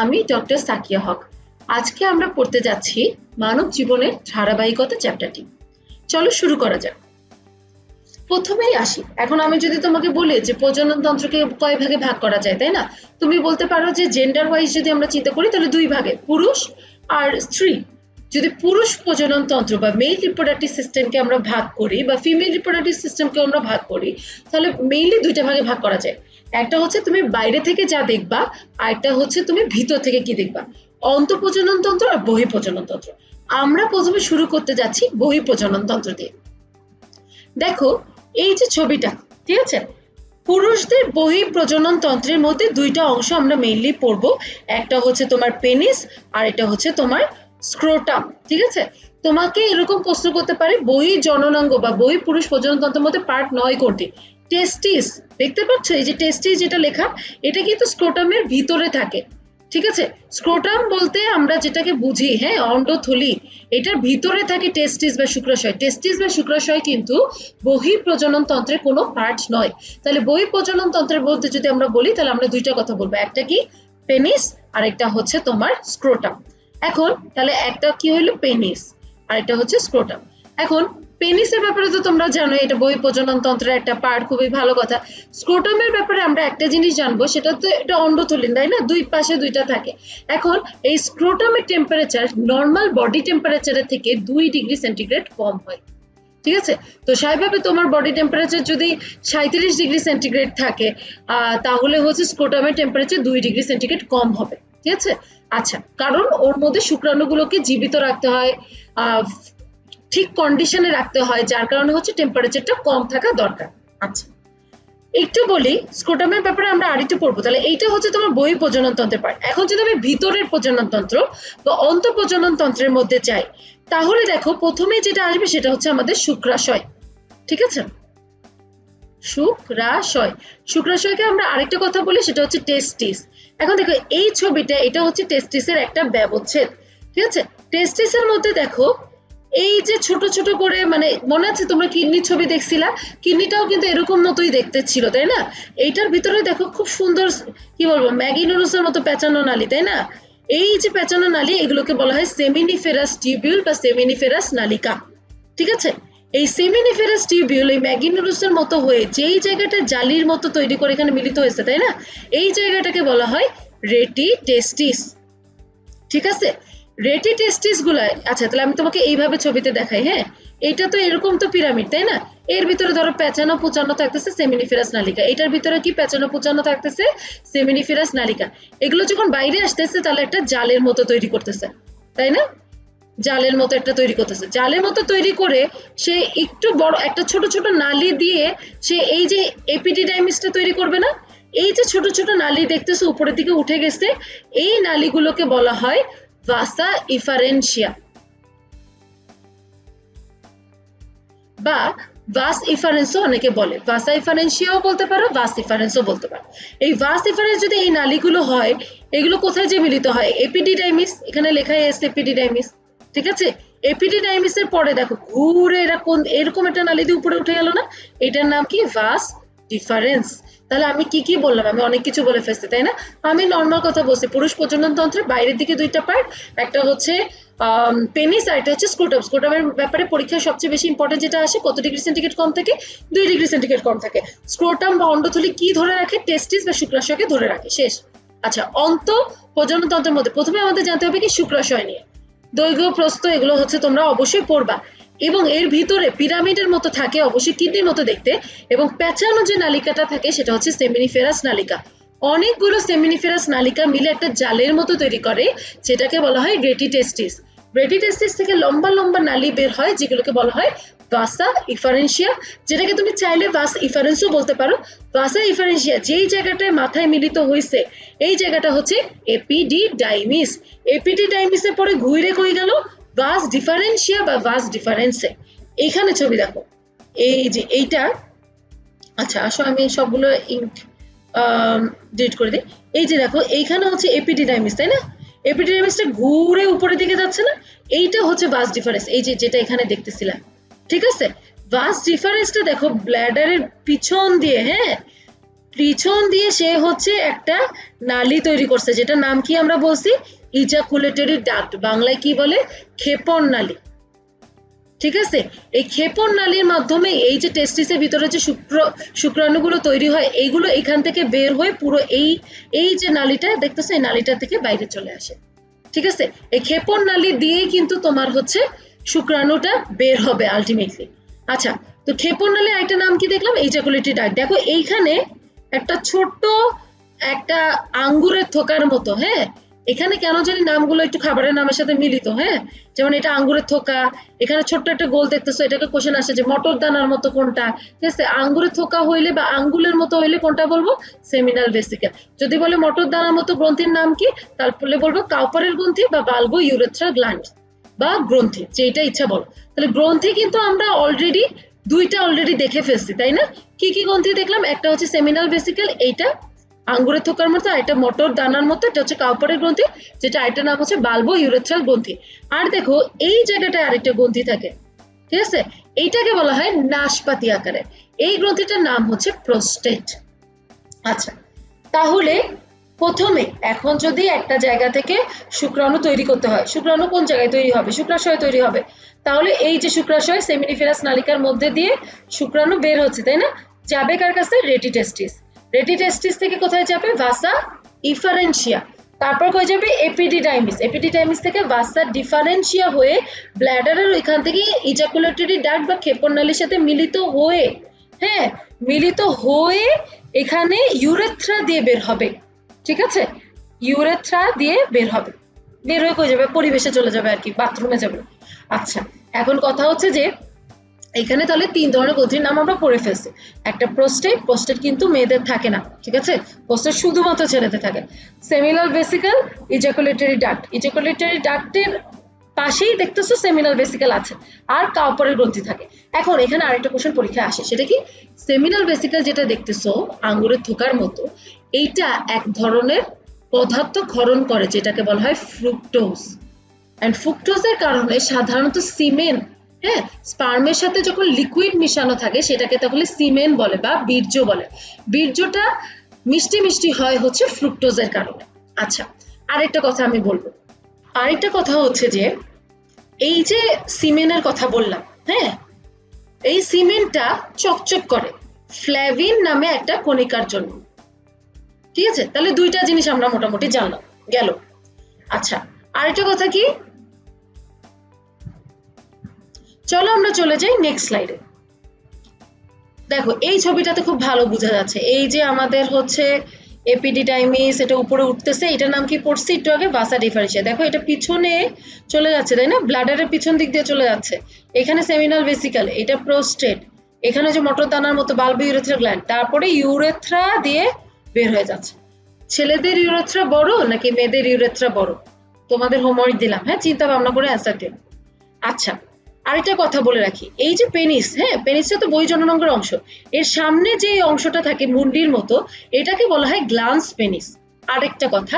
আমি ডক্টর সাকিয়া হক। আজকে আমরা পড়তে যাচ্ছি মানব জীবনের ধারাবাহিকতা চ্যাপ্টারটি। চলো শুরু করা যাক। প্রথমেই আসি, এখন আমি যদি তোমাকে বলি যে প্রজনন তন্ত্রকে কয় ভাগে ভাগ করা যায়, তাই না? তুমি বলতে পারো যে জেন্ডার ওয়াইজ যদি আমরা চিন্তা করি তাহলে দুই ভাগে, পুরুষ আর স্ত্রী। যদি পুরুষ প্রজনন তন্ত্র বা মেল রিপ্রোডাক্টিভ সিস্টেমকে আমরা ভাগ করি বা ফিমেল রিপ্রোডাক্টিভ সিস্টেমকে আমরা ভাগ করি, তাহলে মেইনলি দুইটা ভাগে ভাগ করা যায়। একটা হচ্ছে তুমি বাইরে থেকে যা দেখবা, আর একটা হচ্ছে তুমি ভিতর থেকে কি দেখবা, অন্তঃপ্রজনন তন্ত্র আর বহিঃপ্রজনন তন্ত্র। আমরা প্রথমে শুরু করতে যাচ্ছি বহিঃপ্রজনন তন্ত্র দিয়ে। দেখো এই যে ছবিটা, ঠিক আছে, পুরুষদের বহিঃপ্রজনন তন্ত্রের মধ্যে দুইটা অংশ আমরা মেইনলি পড়বো। একটা হচ্ছে তোমার পেনিস আর এটা হচ্ছে তোমার স্ক্রোটাম। ঠিক আছে, তোমাকে এরকম প্রশ্ন করতে পারে বহি জননাঙ্গ বা বহি পুরুষ প্রজনন তন্ত্রের মধ্যে পার্ট 9 কোনটি? টেস্টিস। দেখতে পাচ্ছ এই যে টেস্টিস যেটা লেখা, এটা কিন্তু স্ক্রোটামের ভিতরে থাকে। ঠিক আছে, স্ক্রোটাম বলতে আমরা যেটাকে বুঝি, হ্যাঁ, অন্ডথলি, এটার ভিতরে থাকে টেস্টিস বা শুক্রাশয়। টেস্টিস বা শুক্রাশয় কিন্তু বহিঃপ্রজনন তন্ত্রের কোনো পার্ট নয়। তাহলে বহিঃপ্রজনন তন্ত্রের বলতে যদি আমরা বলি তাহলে আমরা দুইটা কথা বলবো, একটা কি পেনিস আর একটা হচ্ছে তোমার স্ক্রোটাম। এখন তাহলে একটা কি হলো পেনিস আর একটা হচ্ছে স্ক্রোটাম। এখন পেনিসের ব্যাপারে তো তোমরা জানো এটা বহিঃপ্রজনন তন্ত্রের একটা পার্ট, খুবই ভালো কথা। স্ক্রোটামের ব্যাপারে আমরা একটা জিনিস জানবো, সেটা তো এটা অন্ডথলি, তাই না? দুই পাশে দুইটা থাকে। এখন এই স্ক্রোটামের টেম্পারেচার নর্মাল বডি টেম্পারেচারের থেকে 2 ডিগ্রি সেন্টিগ্রেড কম হয়। ঠিক আছে, তো স্বাভাবিকভাবে তোমার বডি টেম্পারেচার যদি 37 ডিগ্রি সেন্টিগ্রেড থাকে, তাহলে হচ্ছে স্ক্রোটামের টেম্পারেচার 2 ডিগ্রি সেন্টিগ্রেড কম হবে। ঠিক আছে, আচ্ছা, কারণ ওর মধ্যে শুক্রাণুগুলোকে জীবিত রাখতে হয়, ঠিক কন্ডিশনে রাখতে হয়, যার কারণে হচ্ছে টেম্পারেচারটা কম থাকা দরকার। আচ্ছা, একটু বলি স্ক্রোটামের ব্যাপারে আমরা আরেকটু পড়বো। তাহলে এইটা হচ্ছে তোমার বহিঃপ্রজনন তন্ত্রের পার্ট। এখন যদি আমি ভিতরের প্রজনন তন্ত্র বা অন্তঃপ্রজনন তন্ত্রের মধ্যে যাই, তাহলে দেখো প্রথমে যেটা আসবে সেটা হচ্ছে আমাদের শুক্রাশয়। ঠিক আছে, শুক্রাশয়। শুক্রাশয়কে আমরা আরেকটা কথা বলি, সেটা হচ্ছে টেস্টিস। এখন দেখো এই ছবিটা, এটা হচ্ছে টেস্টিসের একটা ব্যবচ্ছেদ। ঠিক আছে, টেস্টিসের মধ্যে দেখো এই যে ছোট ছোট করে, মানে মনে আছে তোমরা কিডনির ছবি দেখছিলা, কিডনিটাও কিন্তু এরকম মতোই দেখতে ছিল, তাই না? এইটার ভিতরে দেখো খুব সুন্দর, কি বলবো, ম্যাগি নুডলসের মতো পেঁচানো নালী, তাই না? এই যে পেঁচানো নালী, এগুলোকে বলা হয় সেমিনিফেরাস টিউবিউল বা সেমিনিফেরাস নালিকা। ঠিক আছে, এই সেমিনিফেরাস টিউবিউল এই ম্যাগি নুডলসের মতো হয়ে যেই জায়গাটা জালির মতো তৈরি করে এখানে মিলিত হয়েছে, তাই না? এই জায়গাটাকে বলা হয় রেটি টেস্টিস। ঠিক আছে, রেটি টেস্টিস গুলায়, আচ্ছা তাহলে আমি তোমাকে এইভাবে ছবিতে দেখাই। হ্যাঁ, এটা তো এরকম তো পিরামিড, তাই না? এর ভিতরে ধরো পেঁচানো পুচানো থাকতেছে সেমিনিফেরাস নালিকা, এটার ভিতরে কি পেঁচানো পুচানো থাকতেছে সেমিনিফেরাস নালিকা। এগুলো যখন বাইরে আসতেছে তাহলে একটা জালের মতো তৈরি করতেছে, তাই না? জালের মতো একটা তৈরি করতেছে, জালের মতো তৈরি করে সে একটু বড় একটা ছোট ছোট নালী দিয়ে সে এই যে এপিডিডাইমিসটা তৈরি করবে না? এই যে ছোট ছোট নালী দেখতেছে উপরের দিকে উঠে গেছে, এই নালীগুলোকে বলা হয় ভাসা ইফারেন্সিয়া বা ভাস ইফারেন্সও অনেকে বলে। ভাসা ইফারেন্সিয়াও বলতে পারো, ভাস ইফারেন্সও বলতে পারো। এই ভাস ইফারেন্স যদি এই নালীগুলো হয়, এগুলো কোথায় যে মিলিত হয়? এপিডিডাইমিস, এখানে লেখাই আছে এপিডিডাইমিস। ঠিক আছে, এপিডিডাইমিসের পরে দেখো ঘুরে এরকম একটা নালী দিয়ে উপরে উঠে গেল না, এটার নাম কি? Vas deferens. তাহলে আমি কি কি বললাম? আমি অনেক কিছু বলে ফেলছি, তাই না? আমি নর্মাল কথা বলছি, পুরুষ প্রজনন তন্ত্রের বাইরের দিকে দুইটা পার্ট, একটা হচ্ছে পেনিস আর এটা হচ্ছে স্ক্রোটাম। স্ক্রোটামের ব্যাপারে পরীক্ষায় সবচেয়ে বেশি ইম্পর্টেন্ট যেটা আসে, কত ডিগ্রি সেন্টিগ্রেড কম থাকে? 2 ডিগ্রি সেন্টিগ্রেড কম থাকে। স্ক্রোটাম বা অন্ডথলি কি ধরে রাখে? টেস্টিস বা শুক্রাশয়কে ধরে রাখে। শেষ। আচ্ছা, অন্তঃপ্রজনন তন্ত্রের মধ্যে প্রথমে আমাদের জানতে হবে কি শুক্রাশয় নিয়ে। দৈর্ঘ্য প্রস্থ এগুলো হচ্ছে তোমরা অবশ্যই পড়বা, এবং এর ভিতরে পিরামিডের মতো থাকে, অবশ্যই কিডনির মতো দেখতে, এবং পেঁচানো যে নালিকাটা থাকে সেটা হচ্ছে সেমিনিফেরাস নালিকা। অনেকগুলো সেমিনিফেরাস নালিকা মিলে একটা জালের মতো তৈরি করে, যেটাকে বলা হয় রেটি টেস্টিস। রেটি টেস্টিস থেকে লম্বা লম্বা নালী বের হয়, যেগুলোকে বলা হয় ভাসা ইফারেন্সিয়া, যেটাকে তুমি চাইলে ভাস ইফারেন্সও বলতে পারো। ভাসা ইফারেন্সিয়া যেই জায়গাটায় মাথায় মিলিত হয়েছে, এই জায়গাটা হচ্ছে এপিডিডাইমিস। এপিডিডাইমিসের পরে ঘুরে কই গেল? ভাস ডিফারেন্সিয়া বা ভাস ডিফারেন্সে। এইখানে ছবি দেখো, এই যে এইটা, আচ্ছা আসো আমি সবগুলো ডিলিট করে দিই। এই যে দেখো এইখানে হচ্ছে এপিডিডাইমিস, তাই না? এপিডিডাইমিসটা ঘুরে উপরের দিকে যাচ্ছে না, এইটা হচ্ছে ভাস ডিফারেন্স, এই যে যেটা এখানে দেখতেছিলাম। ঠিক আছে, ভাস ডিফারেন্সটা দেখো ব্ল্যাডারের পিছন দিয়ে, হ্যাঁ, পিছন দিয়ে সে হচ্ছে একটা নালী তৈরি করছে, যেটা নাম কি আমরা বলছি ইজাকুলেটরি ডাক্ট, বাংলায় কি বলে ক্ষেপণ নালী। ঠিক আছে, এই ক্ষেপণ নালীর মাধ্যমে এই যে টেস্টিসের ভিতরে যে শুক্রাণুগুলো তৈরি হয় এইগুলো এখান থেকে বের হয়ে পুরো এই যে নালীটা দেখতেছো এই নালীটা থেকে বাইরে চলে আসে। ঠিক আছে, এই ক্ষেপণ নালী দিয়েই কিন্তু তোমার হচ্ছে শুক্রাণুটা বের হবে আলটিমেটলি। আচ্ছা, তো ক্ষেপণ নালীর একটা নাম কি দেখলাম ইজাকুলেটরি ডাক্ট। দেখো এইখানে একটা ছোট্ট একটা আঙ্গুরের থোকার মতো, হ্যাঁ এখানে কেন জানি নামগুলো একটু খাবারের নামের সাথে মিলিত, হ্যাঁ যেমন এটা আঙ্গুরের থোকা, এখানে ছোট্ট একটা গোল দেখতেছো, এটাকে কোশ্চেন আসে যে মটর দানার মতো কোনটা। ঠিক আছে, আঙ্গুরের থোকা হইলে বা আঙ্গুলের মতো হইলে কোনটা বলবো সেমিনাল ভেসিকেল। যদি বলে মটর দানার মতো গ্রন্থির নাম কি, তাহলে বলবো কাউপারের গ্রন্থি বা বাল্বো ইউরেথ্রাল গ্ল্যান্ড বা গ্রন্থি, যেটা ইচ্ছা বলো। তাহলে গ্রন্থি কিন্তু আমরা অলরেডি দুইটা অলরেডি দেখে ফেলছি, তাই না? কি কি গ্রন্থি দেখলাম, একটা হচ্ছে সেমিনাল ভেসিকেল, এইটা আঙ্গুরের থোকার মতো, এটা মটর দানার মতো, এটা হচ্ছে কাউপারের গ্রন্থি, যেটা আরেকটা নাম হচ্ছে বাল্বো ইউরেথ্রাল গ্রন্থি। আর দেখো এই জায়গাটায় আরেকটা গ্রন্থি থাকে, ঠিক আছে, এইটাকে বলা হয় নাশপাতি আকারে, এই গ্রন্থিটার নাম হচ্ছে প্রোস্টেট। আচ্ছা, তাহলে প্রথমে এখন যদি একটা জায়গা থেকে শুক্রাণু তৈরি করতে হয়, শুক্রাণু কোন জায়গায় তৈরি হবে, শুক্রাশয় তৈরি হবে, তাহলে এই যে শুক্রাশয় সেমিনিফেরাস নালিকার মধ্যে দিয়ে শুক্রাণু বের হচ্ছে, তাই না? যাবে কার কাছে, রেটিটেস্টিস, রেটিটেস্টিস থেকে কোথায় যাবে, ভাসা ইফারেন্সিয়া, তারপর কই যাবে এপিডিডাইমিস, এপিডিডাইমিস থেকে ভাসা ডিফারেন্সিয়া হয়ে ব্ল্যাডারের ওইখান থেকে ইজাকুলেটরি ডাক্ট বা ক্ষেপণনালীর সাথে মিলিত হয়ে, হ্যাঁ মিলিত হয়ে এখানে ইউরেথ্রা দিয়ে বের হবে। ঠিক আছে, ইউরেথ্রা দিয়ে বের হবে, বের হয়ে কই যাবে, পরিবেশে চলে যাবে আর কি, বাথরুমে যাবে। আচ্ছা, এখন কথা হচ্ছে যে এখানে তাহলে তিন ধরনের গ্রন্থির নাম আমরা পড়ে ফেলছি। একটা প্রোস্টেট, প্রোস্টেট কিন্তু মেয়েদের থাকে না, ঠিক আছে, প্রোস্টেট শুধুমাত্র ছেলেদের থাকে। Seminal vesicle, ejaculatory duct, ejaculatory ডাক্টের পাশেই দেখতেছো সেমিনাল ভেসিকেল আছে, আর কাউপারের গ্রন্থি থাকে। এখন এখানে আরেকটা কোশ্চেন পরীক্ষায় আসে, সেটা কি, সেমিনাল ভেসিকেল যেটা দেখতেছো আঙ্গুরের থোকার মতো, এইটা এক ধরনের পদার্থ ক্ষরণ করে যেটাকে বলা হয় ফ্রুক্টোজ। এন্ড ফ্রুক্টোজের কারণে সাধারণত সিমেন, হ্যাঁ স্পার্মের সাথে যখন লিকুইড মিশানো থাকে সেটাকে তাহলে সিমেন বলে বা বীর্য বলে, বীর্যটা মিষ্টি মিষ্টি হয় হচ্ছে ফ্রুক্টোজের কারণে। আচ্ছা, আরেকটা কথা আমি বলবো, আরেকটা কথা হচ্ছে যে এই যে সিমেনের কথা বললাম, হ্যাঁ এই সিমেনটা চকচক করে ফ্ল্যাভিন নামে একটা কণিকার জন্য। ঠিক আছে, তাহলে দুইটা জিনিস আমরা মোটামুটি জানলাম গেল। আচ্ছা, আরেকটা কথা কি, চলো আমরা চলে যাই নেক্সট স্লাইডে। দেখো এই ছবিটাতে খুব ভালো বোঝা যাচ্ছে, এই যে আমাদের হচ্ছে এপিডিডাইমিস, এটা উপরে উঠতেছে, এটার নাম কি পড়ছি একটু আগে, ভাসা ডিফারেন্সিয়া। দেখো এটা পিছনে চলে যাচ্ছে, তাই না, ব্লাডারের পিছন দিক দিয়ে চলে যাচ্ছে। এখানে সেমিনাল ভেসিকেল, এটা প্রোস্টেট, এখানে যে মটর দানার মতো বাল্বো ইউরেথ্রা গ্ল্যান্ড, তারপরে ইউরেথ্রা দিয়ে বের হয়ে যাচ্ছে। ছেলেদের ইউরেথ্রা বড় নাকি মেয়েদের ইউরেথ্রা বড়, তোমাদের হোমওয়ার্ক দিলাম, হ্যাঁ চিন্তা ভাবনা করে অ্যান্সার দিন। আচ্ছা, আরেকটা কথা বলে রাখি, এই যে পেনিস, হ্যাঁ পেনিসটা তো বহির্জননাঙ্গের অংশ, এর সামনে যে অংশটা থাকে মুন্ডির মতো এটাকে বলা হয় গ্ল্যান্স পেনিস। আরেকটা কথা,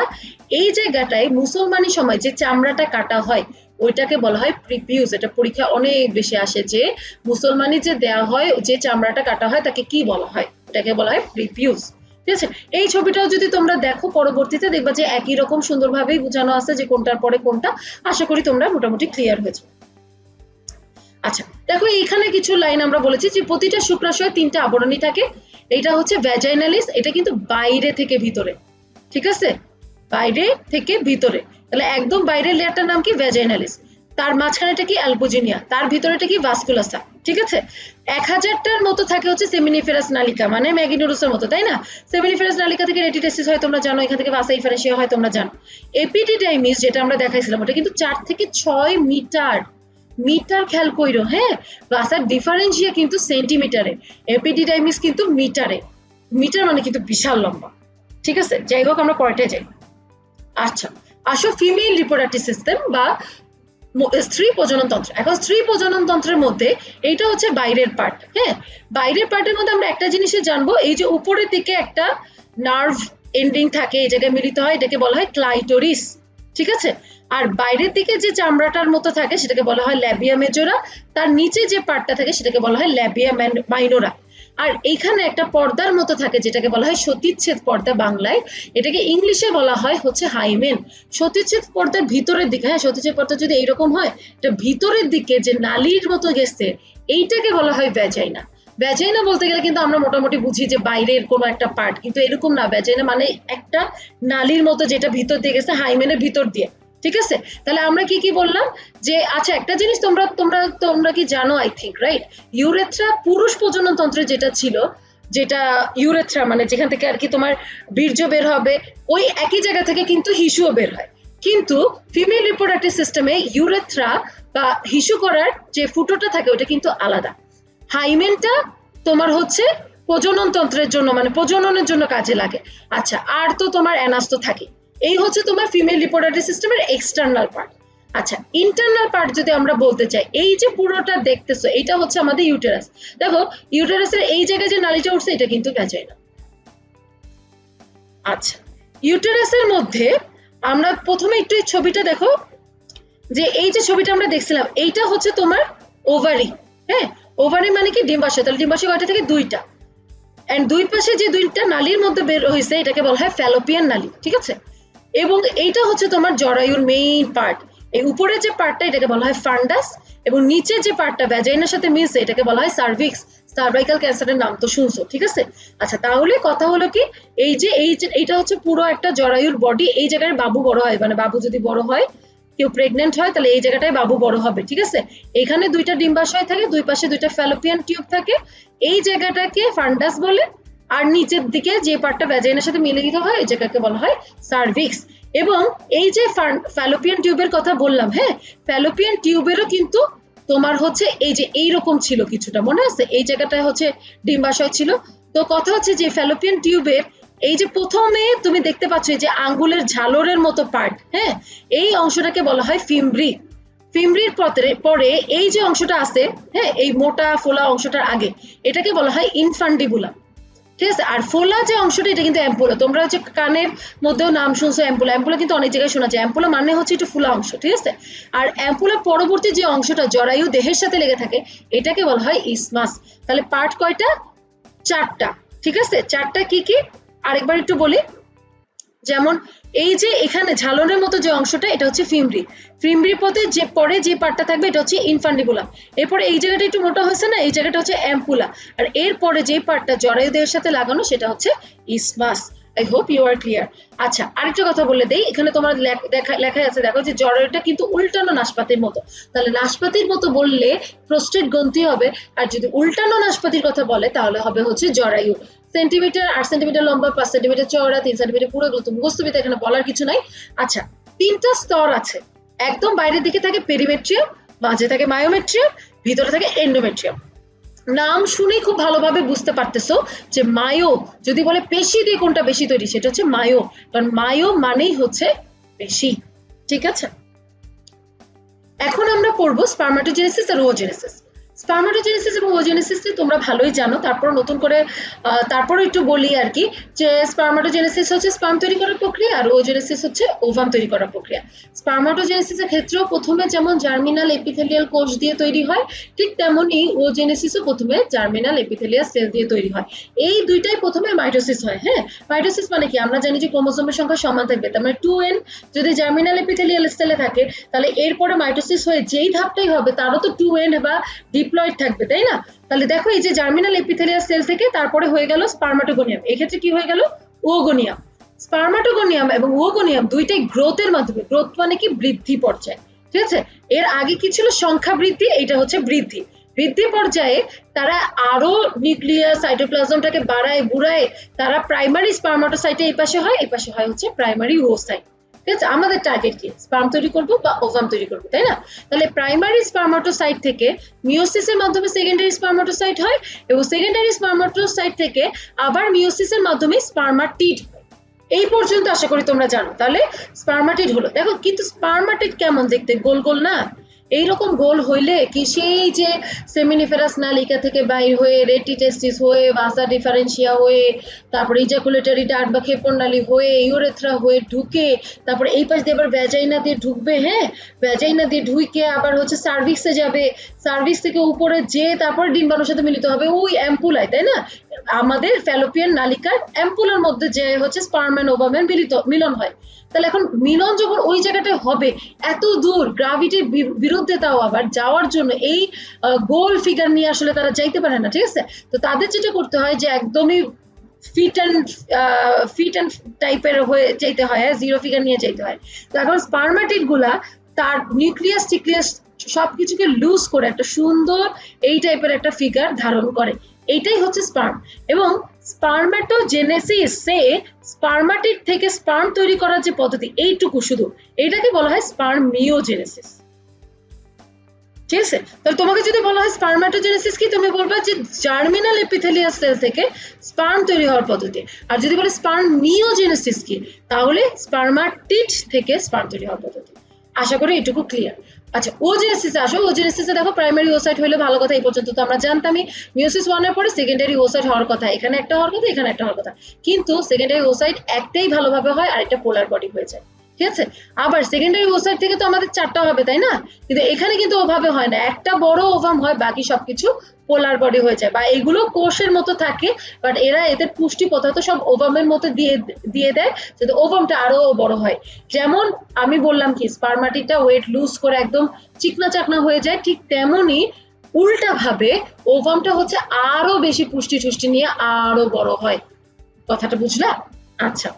এই জায়গাটায় মুসলমানি সময় যে চামড়াটা কাটা হয় ওইটাকে বলা হয় প্রিপিউস। এটা পরীক্ষা অনেক বেশি আসে যে মুসলমানি যে দেয়া হয়, যে চামড়াটা কাটা হয় তাকে কি বলা হয়, এটাকে বলা হয় প্রিপিউস। ঠিক আছে, এই ছবিটাও যদি তোমরা দেখো পরবর্তীতে দেখবা যে একই রকম সুন্দরভাবেই বোঝানো আছে যে কোনটার পরে কোনটা। আশা করি তোমরা মোটামুটি ক্লিয়ার হয়েছে। আচ্ছা, দেখো এইখানে কিছু লাইন আমরা বলেছি যে প্রতিটা শুক্রাশয়ে তিনটা আবরণী থাকে। এটা হচ্ছে ভ্যাজাইনালিস, এটা কিন্তু বাইরে থেকে ভিতরে, ঠিক আছে, বাইরে থেকে ভিতরে, তাহলে একদম বাইরের লেয়ারটার নাম কি ভ্যাজাইনালিস, তার মাঝখানেটা কি অ্যালবুজিনিয়া, তার ভিতরেটা কি ভাস্কুলাসা। ঠিক আছে, 1000টার মতো থাকে হচ্ছে সেমিনিফেরাস নালিকা, মানে ম্যাগিনোরুসের মতো, তাই না? সেমিনিফেরাস নালিকা থেকে রেটিটেস্টিস হয় তোমরা জানো, এখান থেকে ভাসা ইফারেন্সিয়া হয় তোমরা জানো। এপিডিডাইমিস যেটা আমরা দেখাইছিলাম ওটা কিন্তু 4 থেকে 6 মিটার, মিটার খেয়াল কইরো, হ্যাঁ ভাসার ডিফারেন্সিয়া কিন্তু সেন্টিমিটারে, এপিডিডাইমিস কিন্তু মিটারে, মিটার মানে কিন্তু বিশাল লম্বা। ঠিক আছে, যাই হোক আমরা পরেরটায় যাই। আচ্ছা, আসো ফিমেল রিপ্রোডাক্টিভ সিস্টেম বা স্ত্রী প্রজনন তন্ত্র। এখন স্ত্রী প্রজনন তন্ত্রের মধ্যে এইটা হচ্ছে বাইরের পার্ট, হ্যাঁ বাইরের পার্টের মধ্যে আমরা একটা জিনিসে জানবো, এই যে উপরের দিকে একটা নার্ভ এন্ডিং থাকে, এই জায়গায় মিলিত হয়, এটাকে বলা হয় ক্লাইটোরিস। ঠিক আছে। আর বাইরের দিকে যে চামড়াটার মতো থাকে সেটাকে বলা হয় ল্যাবিয়া মেজোরা, তার নিচে যে পার্টটা থাকে সেটাকে বলা হয় ল্যাবিয়া মাইনোরা। আর এইখানে একটা পর্দার মতো থাকে যেটাকে বলা হয় সতীচ্ছেদ পর্দা বাংলায়, এটাকে ইংলিশে বলা হয় হচ্ছে হাইমেন। সতীচ্ছেদ পর্দার ভিতরের দিকে, হ্যাঁ সতীচ্ছেদ পর্দা যদি এইরকম হয়, এটা ভিতরের দিকে যে নালীর মতো গেছে এইটাকে বলা হয় ভ্যাজাইনা। ভ্যাজাইনা বলতে গেলে কিন্তু আমরা মোটামুটি বুঝি যে বাইরের কোনো একটা পার্ট, কিন্তু এরকম না। ভ্যাজাইনা মানে একটা নালীর মতো যেটা ভিতর দিয়ে গেছে হাইমেনের ভিতর দিয়ে, ঠিক আছে। তাহলে আমরা কি কি বললাম যে আচ্ছা একটা জিনিস তোমরা তোমরা তোমরা কি জানো, আই থিঙ্ক রাইট, ইউরেথ্রা পুরুষ প্রজনন তন্ত্রে যেটা ছিল, যেটা ইউরেথ্রা মানে যেখান থেকে আর কি তোমার বীর্য বের হবে, ওই একই জায়গা থেকে কিন্তু হিসুও বের হয়। কিন্তু ফিমেল রিপ্রোডাক্টিভ সিস্টেমে ইউরেথ্রা বা হিসু করার যে ফুটোটা থাকে ওটা কিন্তু আলাদা। হাইমেনটা তোমার হচ্ছে প্রজনন তন্ত্রের জন্য মানে প্রজননের জন্য কাজে লাগে। আচ্ছা আর তো তোমার অ্যানাস তো থাকে। এই হচ্ছে তোমার ফিমেল রিপ্রোডাক্টিভ সিস্টেমের এক্সটার্নাল পার্ট। আচ্ছা ইন্টারনাল পার্ট যদি আমরা বলতে চাই, এই যে পুরোটা দেখতেছো এটা হচ্ছে আমাদের ইউটেরাস। দেখো ইউটেরাসের এই জায়গায় যে নালীটা উঠছে এটা কিন্তু ভ্যাজাইনা। আচ্ছা ইউটেরাসের মধ্যে আমরা প্রথমে একটু এই ছবিটা দেখো, যে এই যে ছবিটা আমরা দেখছিলাম এইটা হচ্ছে তোমার ওভারি। হ্যাঁ ওভারি মানে কি ডিম্বাশয়। তাহলে ডিম্বাশয় কয়টা থেকে? দুইটা। এন্ড দুই পাশে যে দুইটা নালীর মধ্যে বের হয়েছে এটাকে বলা হয় ফ্যালোপিয়ান নালী, ঠিক আছে। এবং এইটা হচ্ছে তোমার জরায়ুর মেইন পার্ট। এই উপরের যে পার্টটা এটাকে বলা হয় ফান্ডাস, এবং নিচের যে পার্টটা ভ্যাজাইনার সাথে মিশে এটাকে বলা হয় সার্ভিক্স। সার্ভাইকাল ক্যান্সারের নাম তো শুনছো, ঠিক আছে। আচ্ছা তাহলে কথা হলো কি, এই যে এইটা হচ্ছে পুরো একটা জরায়ুর বডি। এই জায়গায় বাবু বড় হয়, মানে বাবু যদি বড় হয়, কেউ প্রেগনেন্ট হয় তাহলে এই জায়গাটায় বাবু বড় হবে, ঠিক আছে। এখানে দুইটা ডিম্বাশয় থাকে, দুই পাশে দুইটা ফ্যালোপিয়ান টিউব থাকে, এই জায়গাটাকে ফান্ডাস বলে। আর নিচের দিকে যে পার্টটা ভ্যাজাইনার সাথে মিলিত হয় এই জায়গাকে বলা হয় সার্ভিক্স। এবং এই যে ফ্যালোপিয়ান টিউবের কথা বললাম, হ্যাঁ ফ্যালোপিয়ান টিউবেরও কিন্তু তোমার হচ্ছে এই যে এইরকম ছিল কিছুটা, মনে আছে এই জায়গাটায় হচ্ছে ডিম্বাশয় ছিল। তো কথা হচ্ছে যে ফ্যালোপিয়ান টিউবের এই যে প্রথমে তুমি দেখতে পাচ্ছ যে আঙ্গুলের ঝালরের মতো পার্ট, হ্যাঁ এই অংশটাকে বলা হয় ফিমব্রি। ফিমব্রির পরে এই যে অংশটা আছে, হ্যাঁ এই মোটা ফোলা অংশটার আগে এটাকে বলা হয় ইনফান্ডিবুলাম, ঠিক আছে। আর ফোলা যে অংশটা এটা কিন্তু অ্যাম্পুলা। তোমরা হচ্ছে কানের মধ্যেও নাম শুনছো অ্যাম্পুলা। অ্যাম্পুলা কিন্তু অনেক জায়গায় শোনা যায়। অ্যাম্পুলা মানে হচ্ছে একটু ফোলা অংশ, ঠিক আছে। আর অ্যাম্পুলার পরবর্তী যে অংশটা জরায়ু দেহের সাথে লেগে থাকে এটাকে বলা হয় ইসমাস। তাহলে পার্ট কয়টা? চারটা, ঠিক আছে। চারটা কি কি আরেকবার একটু বলি। যেমন এই যে এখানে ঝালনের মতো যে অংশটা এটা হচ্ছে ফিমব্রি। ফিমব্রির পরে যে পার্টটা থাকবে এটা হচ্ছে ইনফান্ডিবুলাম। এরপরে এই জায়গাটা একটু মোটা হয়েছে না, এই জায়গাটা হচ্ছে অ্যাম্পুলা। আর এরপরে যে পার্টটা জরায়ু দেহের সাথে লাগানো সেটা হচ্ছে ইসমাস। I hope you are clear. আচ্ছা আরেকটা কথা বলে দেই, এখানে তোমার লেখা আছে দেখো যে জরায়ুটা কিন্তু উল্টানো নাশপাতির মতো। তাহলে নাশপাতির মতো বললে প্রোস্টেট গ্রন্থি হবে, আর যদি উল্টানো নাশপাতির কথা বলে তাহলে হবে হচ্ছে জরায়ু। সেন্টিমিটার 8 সেন্টিমিটার লম্বা, 5 সেন্টিমিটার চওড়া, 3 সেন্টিমিটার পুরো মুখস্থবিদ্যা, এখানে বলার কিছু নাই। আচ্ছা তিনটা স্তর আছে। একদম বাইরের দিকে থাকে পেরিমেট্রিয়াম, মাঝে থাকে মায়োমেট্রিয়াম, ভিতরে থাকে এন্ডোমেট্রিয়াম। নাম শুনেই খুব ভালোভাবে বুঝতে পারতেছো যে মায়ো যদি বলে পেশি দিয়ে কোনটা বেশি তৈরি সেটা হচ্ছে মায়ো, কারণ মায়ো মানেই হচ্ছে পেশি, ঠিক আছে। এখন আমরা পড়বো স্পার্মাটোজেনেসিস আর ওজেনেসিস। স্পার্মাটোজেনেসিস এবং ওজেনেসিস তোমরা ভালোই জানো, তারপর নতুন করে তারপর একটু বলি আর কি, যে স্পার্মাটোজেনেসিস হচ্ছে স্পার্ম তৈরি করার প্রক্রিয়া আর ওজেনেসিস হচ্ছে ওভাম তৈরি করার প্রক্রিয়া। স্পার্মাটোজেনেসিসের ক্ষেত্রেও প্রথমে যেমন জার্মিনাল এপিথেলিয়াল কোষ দিয়ে তৈরি হয়, ঠিক তেমনই ওজেনেসিসও প্রথমে জার্মিনাল এপিথেলিয়াল সেল দিয়ে তৈরি হয়। এই দুইটাই প্রথমে মাইটোসিস হয়। হ্যাঁ মাইটোসিস মানে কি, আমরা জানি যে ক্রোমোসোমের সংখ্যা সমান থাকবে, তার মানে 2n যদি জার্মিনাল এপিথেলিয়াল সেলে থাকে তাহলে এরপরে মাইটোসিস হয়ে যেই ধাপটাই হবে তারও তো 2n বা ডিপ্লয়েড থাকবে, তাই না। তাহলে দেখো এই যে জার্মিনাল এপিথেলিয়াল সেল থেকে তারপরে হয়ে গেল স্পার্মাটোগোনিয়াম, এক্ষেত্রে কি হয়ে গেল ওগোনিয়াম। স্পার্মাটোগোনিয়াম এবং ওগোনিয়াম দুইটাই গ্রোথের মাধ্যমে, গ্রোথ মানে কি বৃদ্ধি পর্যায়ে, ঠিক আছে। এর আগে কি ছিল সংখ্যা বৃদ্ধি, এটা হচ্ছে বৃদ্ধি। বৃদ্ধি পর্যায়ে তারা আরো নিউক্লিয়াস সাইটোপ্লাজমটাকে বাড়ায় বুড়ায় তারা প্রাইমারি স্পার্মাটোসাইটে এই পাশে হয়, এই পাশে হয় হচ্ছে প্রাইমারি ওসাইট, ঠিক আছে। আমাদের টার্গেট কি, স্পার্ম তৈরি করবো বা ওভাম তৈরি করবো, তাই না। তাহলে প্রাইমারি স্পার্মাটোসাইট থেকে মিওসিসের মাধ্যমে সেকেন্ডারি স্পার্মাটোসাইট হয়, এবং সেকেন্ডারি স্পার্মাটোসাইট থেকে আবার মিওসিসের মাধ্যমে স্পার্মাটিড হয়। এই পর্যন্ত আশা করি তোমরা জানো। তাহলে স্পার্মাটিড হলো, দেখো কিন্তু স্পার্মাটিড কেমন দেখতে, গোল গোল না, এইরকম গোল হইলে কি সেই যে সেমিনিফেরাস নালিকা থেকে বাইর হয়ে রেটিটেস্টিস হয়ে ভাসা ডিফারেন্সিয়া হয়ে তারপরে ইজাকুলেটরি ডাক্ট বা ক্ষেপণনালী হয়ে ইউরেথ্রা হয়ে ঢুকে তারপরে এই পাশ দিয়ে আবার ভ্যাজাইনা দিয়ে ঢুকবে, হ্যাঁ ভ্যাজাইনা দিয়ে ঢুকে আবার হচ্ছে সার্ভিক্সে যাবে, সার্ভিক্স থেকে উপরে যে তারপর ডিম্বাণুর সাথে মিলিত হবে ওই অ্যাম্পুলায়, তাই না? আমাদের ফ্যালোপিয়ান নালিকার অ্যাম্পুলার মধ্যে যে হচ্ছে স্পার্ম এন্ড ওভাম এর মিলন হয়। তাহলে এখন মিলন যখন ওই জায়গাটায় হবে, এত দূর গ্রাভিটির বিরুদ্ধে তাও আবার যাওয়ার জন্য এই গোল ফিগার নিয়ে আসলে তারা যাইতে পারে না, ঠিক আছে? তো তাদের যেটা করতে হয় যে একদমই ফিট অ্যান্ড টাইপের হয়ে যেতে হয়, জিরো ফিগার নিয়ে যেতে হয়। তো এখন স্পার্মাটিড গুলা তার নিউক্লিয়াস টিক্লিয়াস সবকিছুকে লুজ করে একটা সুন্দর এই টাইপের একটা ফিগার ধারণ করে, এইটাই হচ্ছে স্পার্ম। এবং স্পার্মাটোজেনেসিসে স্পার্মাটিড থেকে স্পার্ম তৈরি করার যে পদ্ধতি এইটুকু শুধু, এইটাকে বলা হয় স্পার্মিওজেনেসিস, ঠিক আছে? তাহলে তোমাকে যদি বলা হয় স্পার্মাটোজেনেসিস কি, তুমি বলবা যে জার্মিনাল এপিথেলিয়াল সেল থেকে স্পার্ম তৈরি হওয়ার পদ্ধতি। আর যদি বলে স্পার্মিওজেনেসিস কি, তাহলে স্পার্মাটিড থেকে স্পার্ম তৈরি হওয়ার পদ্ধতি। আশা করি এটুকু ক্লিয়ার। আচ্ছা, ওজেনেসিসে আসো। ওজেনেসিসে দেখো প্রাইমারি ওসাইট হলে ভালো কথা, এই পর্যন্ত তো আমরা জানতামই। মিওসিস 1 এর পরে সেকেন্ডারি ওসাইট হওয়ার কথা, এখানে একটা হওয়ার কথা, এখানে একটা হওয়ার কথা, কিন্তু সেকেন্ডারি ওসাইট একটাই ভালোভাবে হয় আর একটা পোলার বডি হয়ে যায়, ঠিক আছে? আবার সেকেন্ডারি ওসাইট থেকে তো আমাদের 4টা হবে, তাই না? কিন্তু এখানে কিন্তু ওভাবে হয় না, একটা বড় ওভাম হয়, বাকি সবকিছু পোলার বডি হয়ে যায়, বা এগুলো কোষের মতো থাকে, বাট এরা এদের পুষ্টি পদার্থ সব ওভামের মতো দিয়ে দেয় যাতে ওভামটা আরো বড় হয়। যেমন আমি বললাম কি স্পার্মাটিডটা ওয়েট লুজ করে একদম চিকনা চাকনা হয়ে যায়, ঠিক তেমনি উল্টা ভাবে ওভামটা হচ্ছে আরো বেশি পুষ্টি টুষ্টি নিয়ে আরো বড় হয়। কথাটা বুঝলা? আচ্ছা,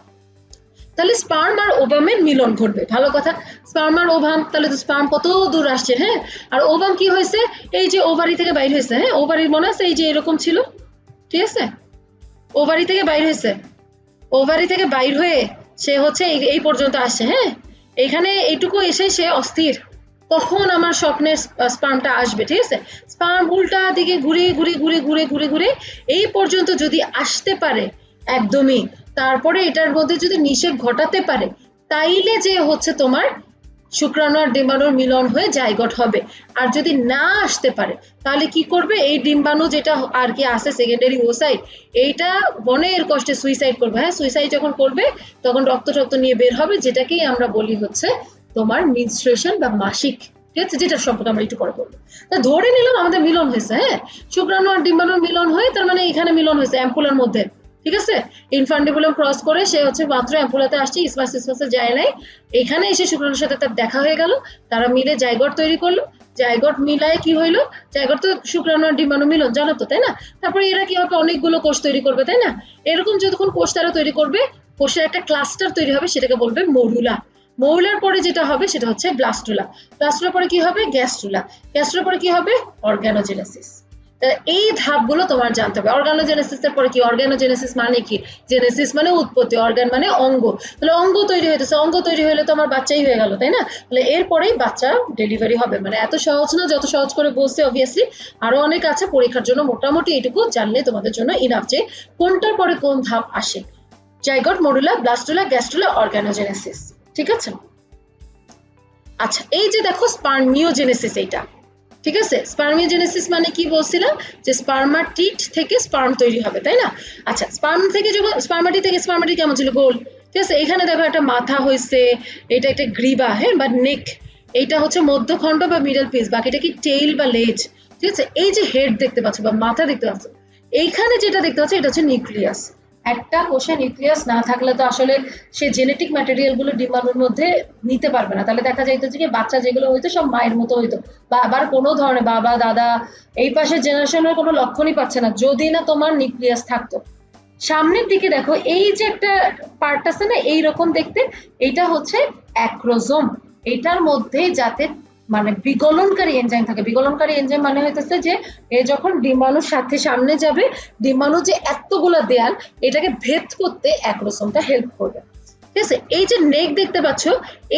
তাহলে স্পার্ম আর ওভামের মিলন ঘটবে, ভালো কথা। স্পার্ম আর ওভাম, তাহলে তো স্পার্ম কত দূর আসছে, হ্যাঁ। আর ওভাম কি হয়েছে, এই যে ওভারি থেকে বাইর হয়েছে, হ্যাঁ ওভারির মনে আছে এই যে এরকম ছিল, ঠিক আছে? ওভারি থেকে বাইর হয়েছে, ওভারি থেকে বাইর হয়ে সে হচ্ছে এই পর্যন্ত আসছে, হ্যাঁ। এখানে এইটুকু এসে সে অস্থির, কখন আমার স্বপ্নের স্পার্মটা আসবে, ঠিক আছে? স্পার্ম উল্টা দিকে ঘুরে ঘুরে ঘুরে ঘুরে ঘুরে ঘুরে এই পর্যন্ত যদি আসতে পারে একদমই, তারপরে এটার মধ্যে যদি নিষেক ঘটাতে পারে, তাইলে যে হচ্ছে তোমার শুক্রাণু আর ডিম্বাণুর মিলন হয়ে জাইগোট হবে। আর যদি না আসতে পারে তাহলে কি করবে, এই ডিম্বাণু যেটা আর কি আছে সেকেন্ডারি ওসাইট, এইটা মনের কষ্টে সুইসাইড করবে, হ্যাঁ। সুইসাইড যখন করবে তখন রক্ত নিয়ে বের হবে, যেটাকেই আমরা বলি হচ্ছে তোমার মেনস্ট্রুয়েশন বা মাসিক, ঠিক আছে? যেটা সম্পর্কে আমরা একটু পরে বলবো। তা ধরে নিলাম আমাদের মিলন হয়েছে, হ্যাঁ, শুক্রাণু আর ডিম্বাণুর মিলন হয়ে, তার মানে এখানে মিলন হয়েছে অ্যাম্পুলার মধ্যে, ঠিক আছে? ইনফান্ডিবুলাম ক্রস করে সে হচ্ছে মাত্র অ্যাম্পুলাতে আসছে, ইসমাসে যায় নাই, এখানে এসে শুক্রাণুর সাথে তার দেখা হয়ে গেল, তারা মিলে জাইগোট তৈরি করলো। জাইগোট মিলায় কি হইলো, জাইগোট তো শুক্রাণু আর ডিম্বাণু মিলন, জানো তো, তাই না? তারপরে এরা কি হবে, অনেকগুলো কোষ তৈরি করবে, তাই না? এরকম যতক্ষণ কোষ তারা তৈরি করবে, কোষের একটা ক্লাস্টার তৈরি হবে, সেটাকে বলবে মরুলা। মৌলার পরে যেটা হবে সেটা হচ্ছে ব্লাস্টুলা, ব্লাস্টুলার পরে কি হবে, গ্যাস্ট্রুলা, গ্যাস্ট্রুলার পরে কি হবে, অর্গানোজেনেসিস। এই ধাপগুলো তোমার জানতে হবে। অর্গানোজেনেসিসের পরে কি, অর্গানোজেনেসিস মানে কি, জেনেসিস মানে উৎপত্তি, অর্গান মানে অঙ্গ, তাহলে অঙ্গ তৈরি হইতেছে, অঙ্গ তৈরি হলে তো আমার বাচ্চাই হয়ে গেল, তাই না? তাহলে এরপরেই বাচ্চা ডেলিভারি হবে। মানে এত সহজ না, যত সহজ করে বলছে অবভিয়াসলি আরো অনেক আছে, পরীক্ষার জন্য মোটামুটি এটুকু জানলে তোমাদের জন্য ইনাফ যে কোনটার পরে কোন ধাপ আসে, zygote, morula, blastula, gastrula, organogenesis, ঠিক আছে? আচ্ছা, এই যে দেখো স্পার্মিওজেনেসিস, এইটা ঠিক আছে। স্পার্মিওজেনেসিস মানে কি বলছিলাম, যে স্পার্মাটিড থেকে স্পার্ম তৈরি হবে, তাই না? আচ্ছা, স্পার্ম থেকে যখন স্পার্মাটিড থেকে স্পার্মাটিড কেমন ছিল, গোল, ঠিক আছে? এখানে দেখো একটা মাথা হয়েছে, এটা একটা গ্রীবা, হ্যাঁ, বা নেক, এইটা হচ্ছে মধ্যখণ্ড বা মিডল পিস, বাকিটা কি টেইল বা লেজ, ঠিক আছে? এই যে হেড দেখতে পাচ্ছ বা মাথা দেখতে পাচ্ছ, এইখানে যেটা দেখতে পাচ্ছ এটা হচ্ছে নিউক্লিয়াস। একটা কোষে নিউক্লিয়াস না থাকলে তো আসলে সে জেনেটিক ম্যাটেরিয়াল গুলো ডিম্বাণুর মধ্যে নিতে পারবে না, তাহলে দেখা যাইতো যে বাচ্চা যেগুলো হইতো সব মায়ের মতো হইতো, বা আবার কোনো ধরনের বাবা দাদা এই পাশের জেনারেশনের কোনো লক্ষণই পাচ্ছে না যদি না তোমার নিউক্লিয়াস থাকতো। সামনের দিকে দেখো এই যে একটা পার্ট আছে না এইরকম দেখতে, এইটা হচ্ছে অ্যাক্রোজোম, এটার মধ্যে যাতে মানে বিগলনকারী এনজাইম থাকে। বিগলনকারী এনজাইম মানে হইতেছে যে এ যখন ডিম্বাণুর সাথে সামনে যাবে, ডিম্বাণু যে এতগুলা দেয়াল, এটাকে ভেদ করতে অ্যাক্রোসোমটা হেল্প করবে, ঠিক আছে? এই যে নেক দেখতে পাচ্ছ,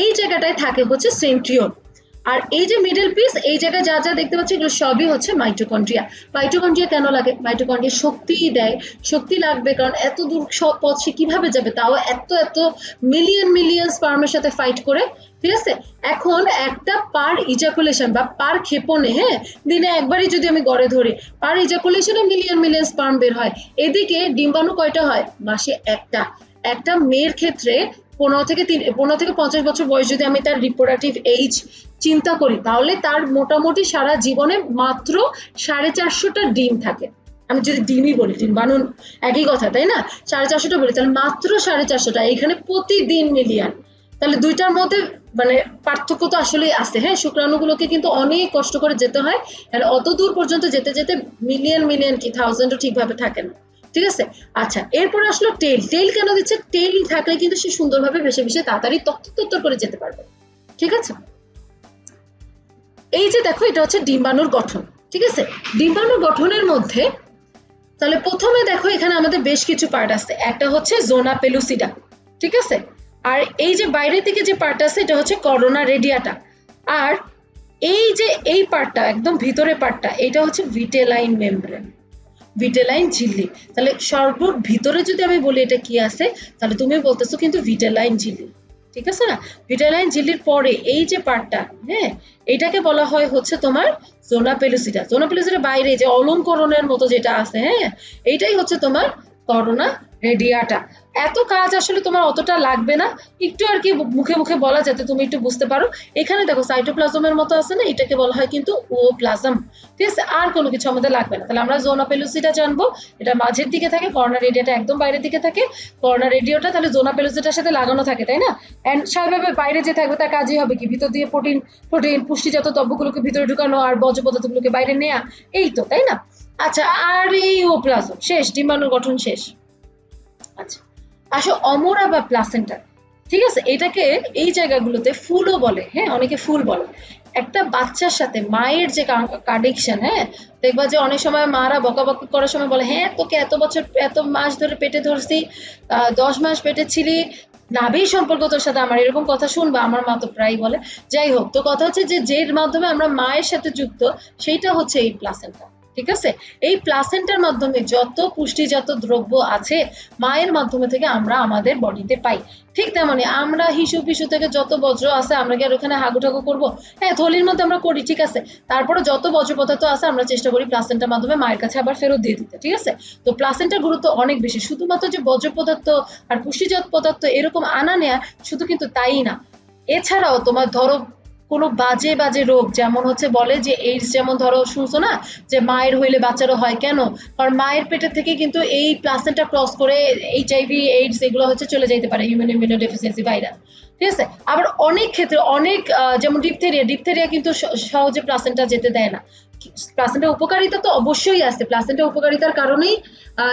এই জায়গাটায় থাকে হচ্ছে সেন্ট্রিওল। আর এই যে মিডল পিস, এই জায়গায় যা যা দেখতে পাচ্ছি এগুলো সবই হচ্ছে মাইটোকন্ড্রিয়া। মাইটোকন্ড্রিয়া কেন লাগে? মাইটোকন্ড্রিয়া শক্তি দেয়, শক্তি লাগবে কারণ এত দূর সব পথ সে কিভাবে যাবে, তাও এত এত মিলিয়ন স্পার্মের সাথে ফাইট করে, ঠিক আছে। এখন একটা পার ইজাকুলেশন বা পার ক্ষেপণে, হ্যাঁ, দিনে একবারই যদি আমি গড়ে ধরি, পার ইজাকুলেশনে মিলিয়ন স্পার্ম বের হয়। এদিকে ডিম্বাণু কয়টা হয়? মাসে একটা। একটা মেয়ের ক্ষেত্রে 15 থেকে 50 বছর বয়স যদি আমি তার রিপ্রোডাক্টিভ এইজ চিন্তা করি, তাহলে তার মোটামুটি সারা জীবনে মাত্র 450টা ডিম থাকে। আমি যদি ডিমই বলি, ডিম্বাণু একই কথা, তাই না? 450টা বলি, তাহলে মাত্র 450টা, এখানে প্রতিদিন মিলিয়ন। তাহলে দুইটার মধ্যে মানে পার্থক্য তো আসলেই আছে। হ্যাঁ, শুক্রাণুগুলোকে কিন্তু অনেক কষ্ট করে যেতে হয়, আর অত দূর পর্যন্ত যেতে যেতে মিলিয়ন কি থাউজেন্ডও ঠিকভাবে থাকে না, ঠিক আছে। আচ্ছা, এরপরে আসলো টেল। টেল কেন দিচ্ছে? টেল থাকলে কিন্তু সে সুন্দরভাবে ভেসে ভেসে তাড়াতাড়ি তত্তর করে যেতে পারবে, ঠিক আছে। এই যে দেখো, এটা হচ্ছে ডিম্বাণুর গঠন, ঠিক আছে। ডিম্বাণুর গঠনের মধ্যে তাহলে প্রথমে দেখো এখানে আমাদের বেশ কিছু পার্ট আছে। একটা হচ্ছে জোনা পেলুসিডা, ঠিক আছে। আর এই যে বাইরের দিকে যে পার্ট আছে এটা হচ্ছে করোনা রেডিয়াটা। আর এই যে এই পার্টটা একদম ভিতরে পার্টটা, এটা হচ্ছে ভিটেলাইন মেমব্রেন, ভিটেলাইন ঝিল্লি। তাহলে সর্ব ভিতরে যদি আমি বলি এটা কি আছে, তাহলে তুমি বলতেছো কিন্তু ভিটেলাইন ঝিল্লি, ঠিক আছে না। ভিটেলাইন ঝিল্লির পরে এই যে পার্টটা, হ্যাঁ, এটাকে বলা হয় হচ্ছে তোমার জোনা পেলুসিডা। জোনা পেলুসিডার বাইরে যে অলঙ্করণের মতো যেটা আছে, হ্যাঁ, এইটাই হচ্ছে তোমার করোনা রেডিয়াটা। এত কাজ আসলে তোমার অতটা লাগবে না, একটু আর কি মুখে মুখে বলা যাতে তুমি একটু বুঝতে পারো। এখানে দেখো সাইটোপ্লাজমের মতো আছে না, এটাকে বলা হয় কিন্তু ওপ্লাজম, ঠিক আছে। আর কোনো কিছু আমাদের লাগবে না। তাহলে আমরা জোনা পেলুসিডা জানবো, এটা মাঝের দিকে থাকে, করোনা রেডিয়াটা একদম বাইরের দিকে থাকে। করোনা রেডিওটা তাহলে জোনা পেলুসিডার সাথে লাগানো থাকে, তাই না। এন্ড স্বাভাবিকভাবে বাইরে যে থাকবে তার কাজই হবে কি, ভিতর দিয়ে প্রোটিন পুষ্টিজাত দ্রব্যগুলোকে ভিতরে ঢুকানো আর বর্জ্য পদার্থগুলোকে বাইরে নেওয়া, এই তো, তাই না। আচ্ছা, আর এই ওপ্লাজম শেষ, ডিম্বাণুর গঠন শেষ। আচ্ছা, আসো অমরা বা প্লাসেন্টা, ঠিক আছে। এটাকে এই জায়গাগুলোতে ফুলও বলে, হ্যাঁ, অনেকে ফুল বলে। একটা বাচ্চার সাথে মায়ের যে কানেকশন, হ্যাঁ, দেখবা যে অনেক সময় মারা বকাবকি করার সময় বলে, হ্যাঁ তোকে এত মাস ধরে পেটে ধরছি, 10 মাস পেটে ছিলি, নাভি সম্পর্ক তোর সাথে আমার, এরকম কথা শুনবা, আমার মা তো প্রায় বলে। যাই হোক, তো কথা হচ্ছে যে যের মাধ্যমে আমরা মায়ের সাথে যুক্ত, সেইটা হচ্ছে এই প্লাসেন্টা, ঠিক আছে। এই প্লাসেন্টার মাধ্যমে যত পুষ্টিজাত দ্রব্য আছে মায়ের মাধ্যমে থেকে আমরা আমাদের বডিতে পাই। ঠিক তেমনি আমরা হিসু থেকে যত বজ্র আছে আমরা কি আর ওখানে হাগুটাগু করবো? হ্যাঁ, থলির মধ্যে আমরা করি, ঠিক আছে। তারপরে যত বজ্র পদার্থ আছে আমরা চেষ্টা করি প্লাসেন্টার মাধ্যমে মায়ের কাছে আবার ফেরত দিয়ে দিতে, ঠিক আছে। তো প্লাসেন্টার গুরুত্ব অনেক বেশি। শুধুমাত্র যে বজ্র পদার্থ আর পুষ্টিজাত পদার্থ এরকম আনা নেয়া শুধু কিন্তু তাই না, এছাড়াও তোমার ধরো কোনো বাজে রোগ, যেমন হচ্ছে বলে যে এইডস, যেমন ধরো শুনছো না যে মায়ের হইলে বাচ্চারও হয়, কেন? কারণ মায়ের পেটে থেকে কিন্তু এই প্লাসেন্টা ক্রস করে HIV এইডস এগুলো হচ্ছে চলে যেতে পারে, হিউম্যান ইমিউনোডেফিসিয়েন্সি ভাইরাস, ঠিক আছে। আবার অনেক ক্ষেত্রে অনেক যেমন ডিপথেরিয়া কিন্তু সহজে প্লাসেন্টা যেতে দেয় না। প্লাসেন্টার উপকারিতা তো অবশ্যই আছে, প্লাসেন্টার উপকারিতার কারণেই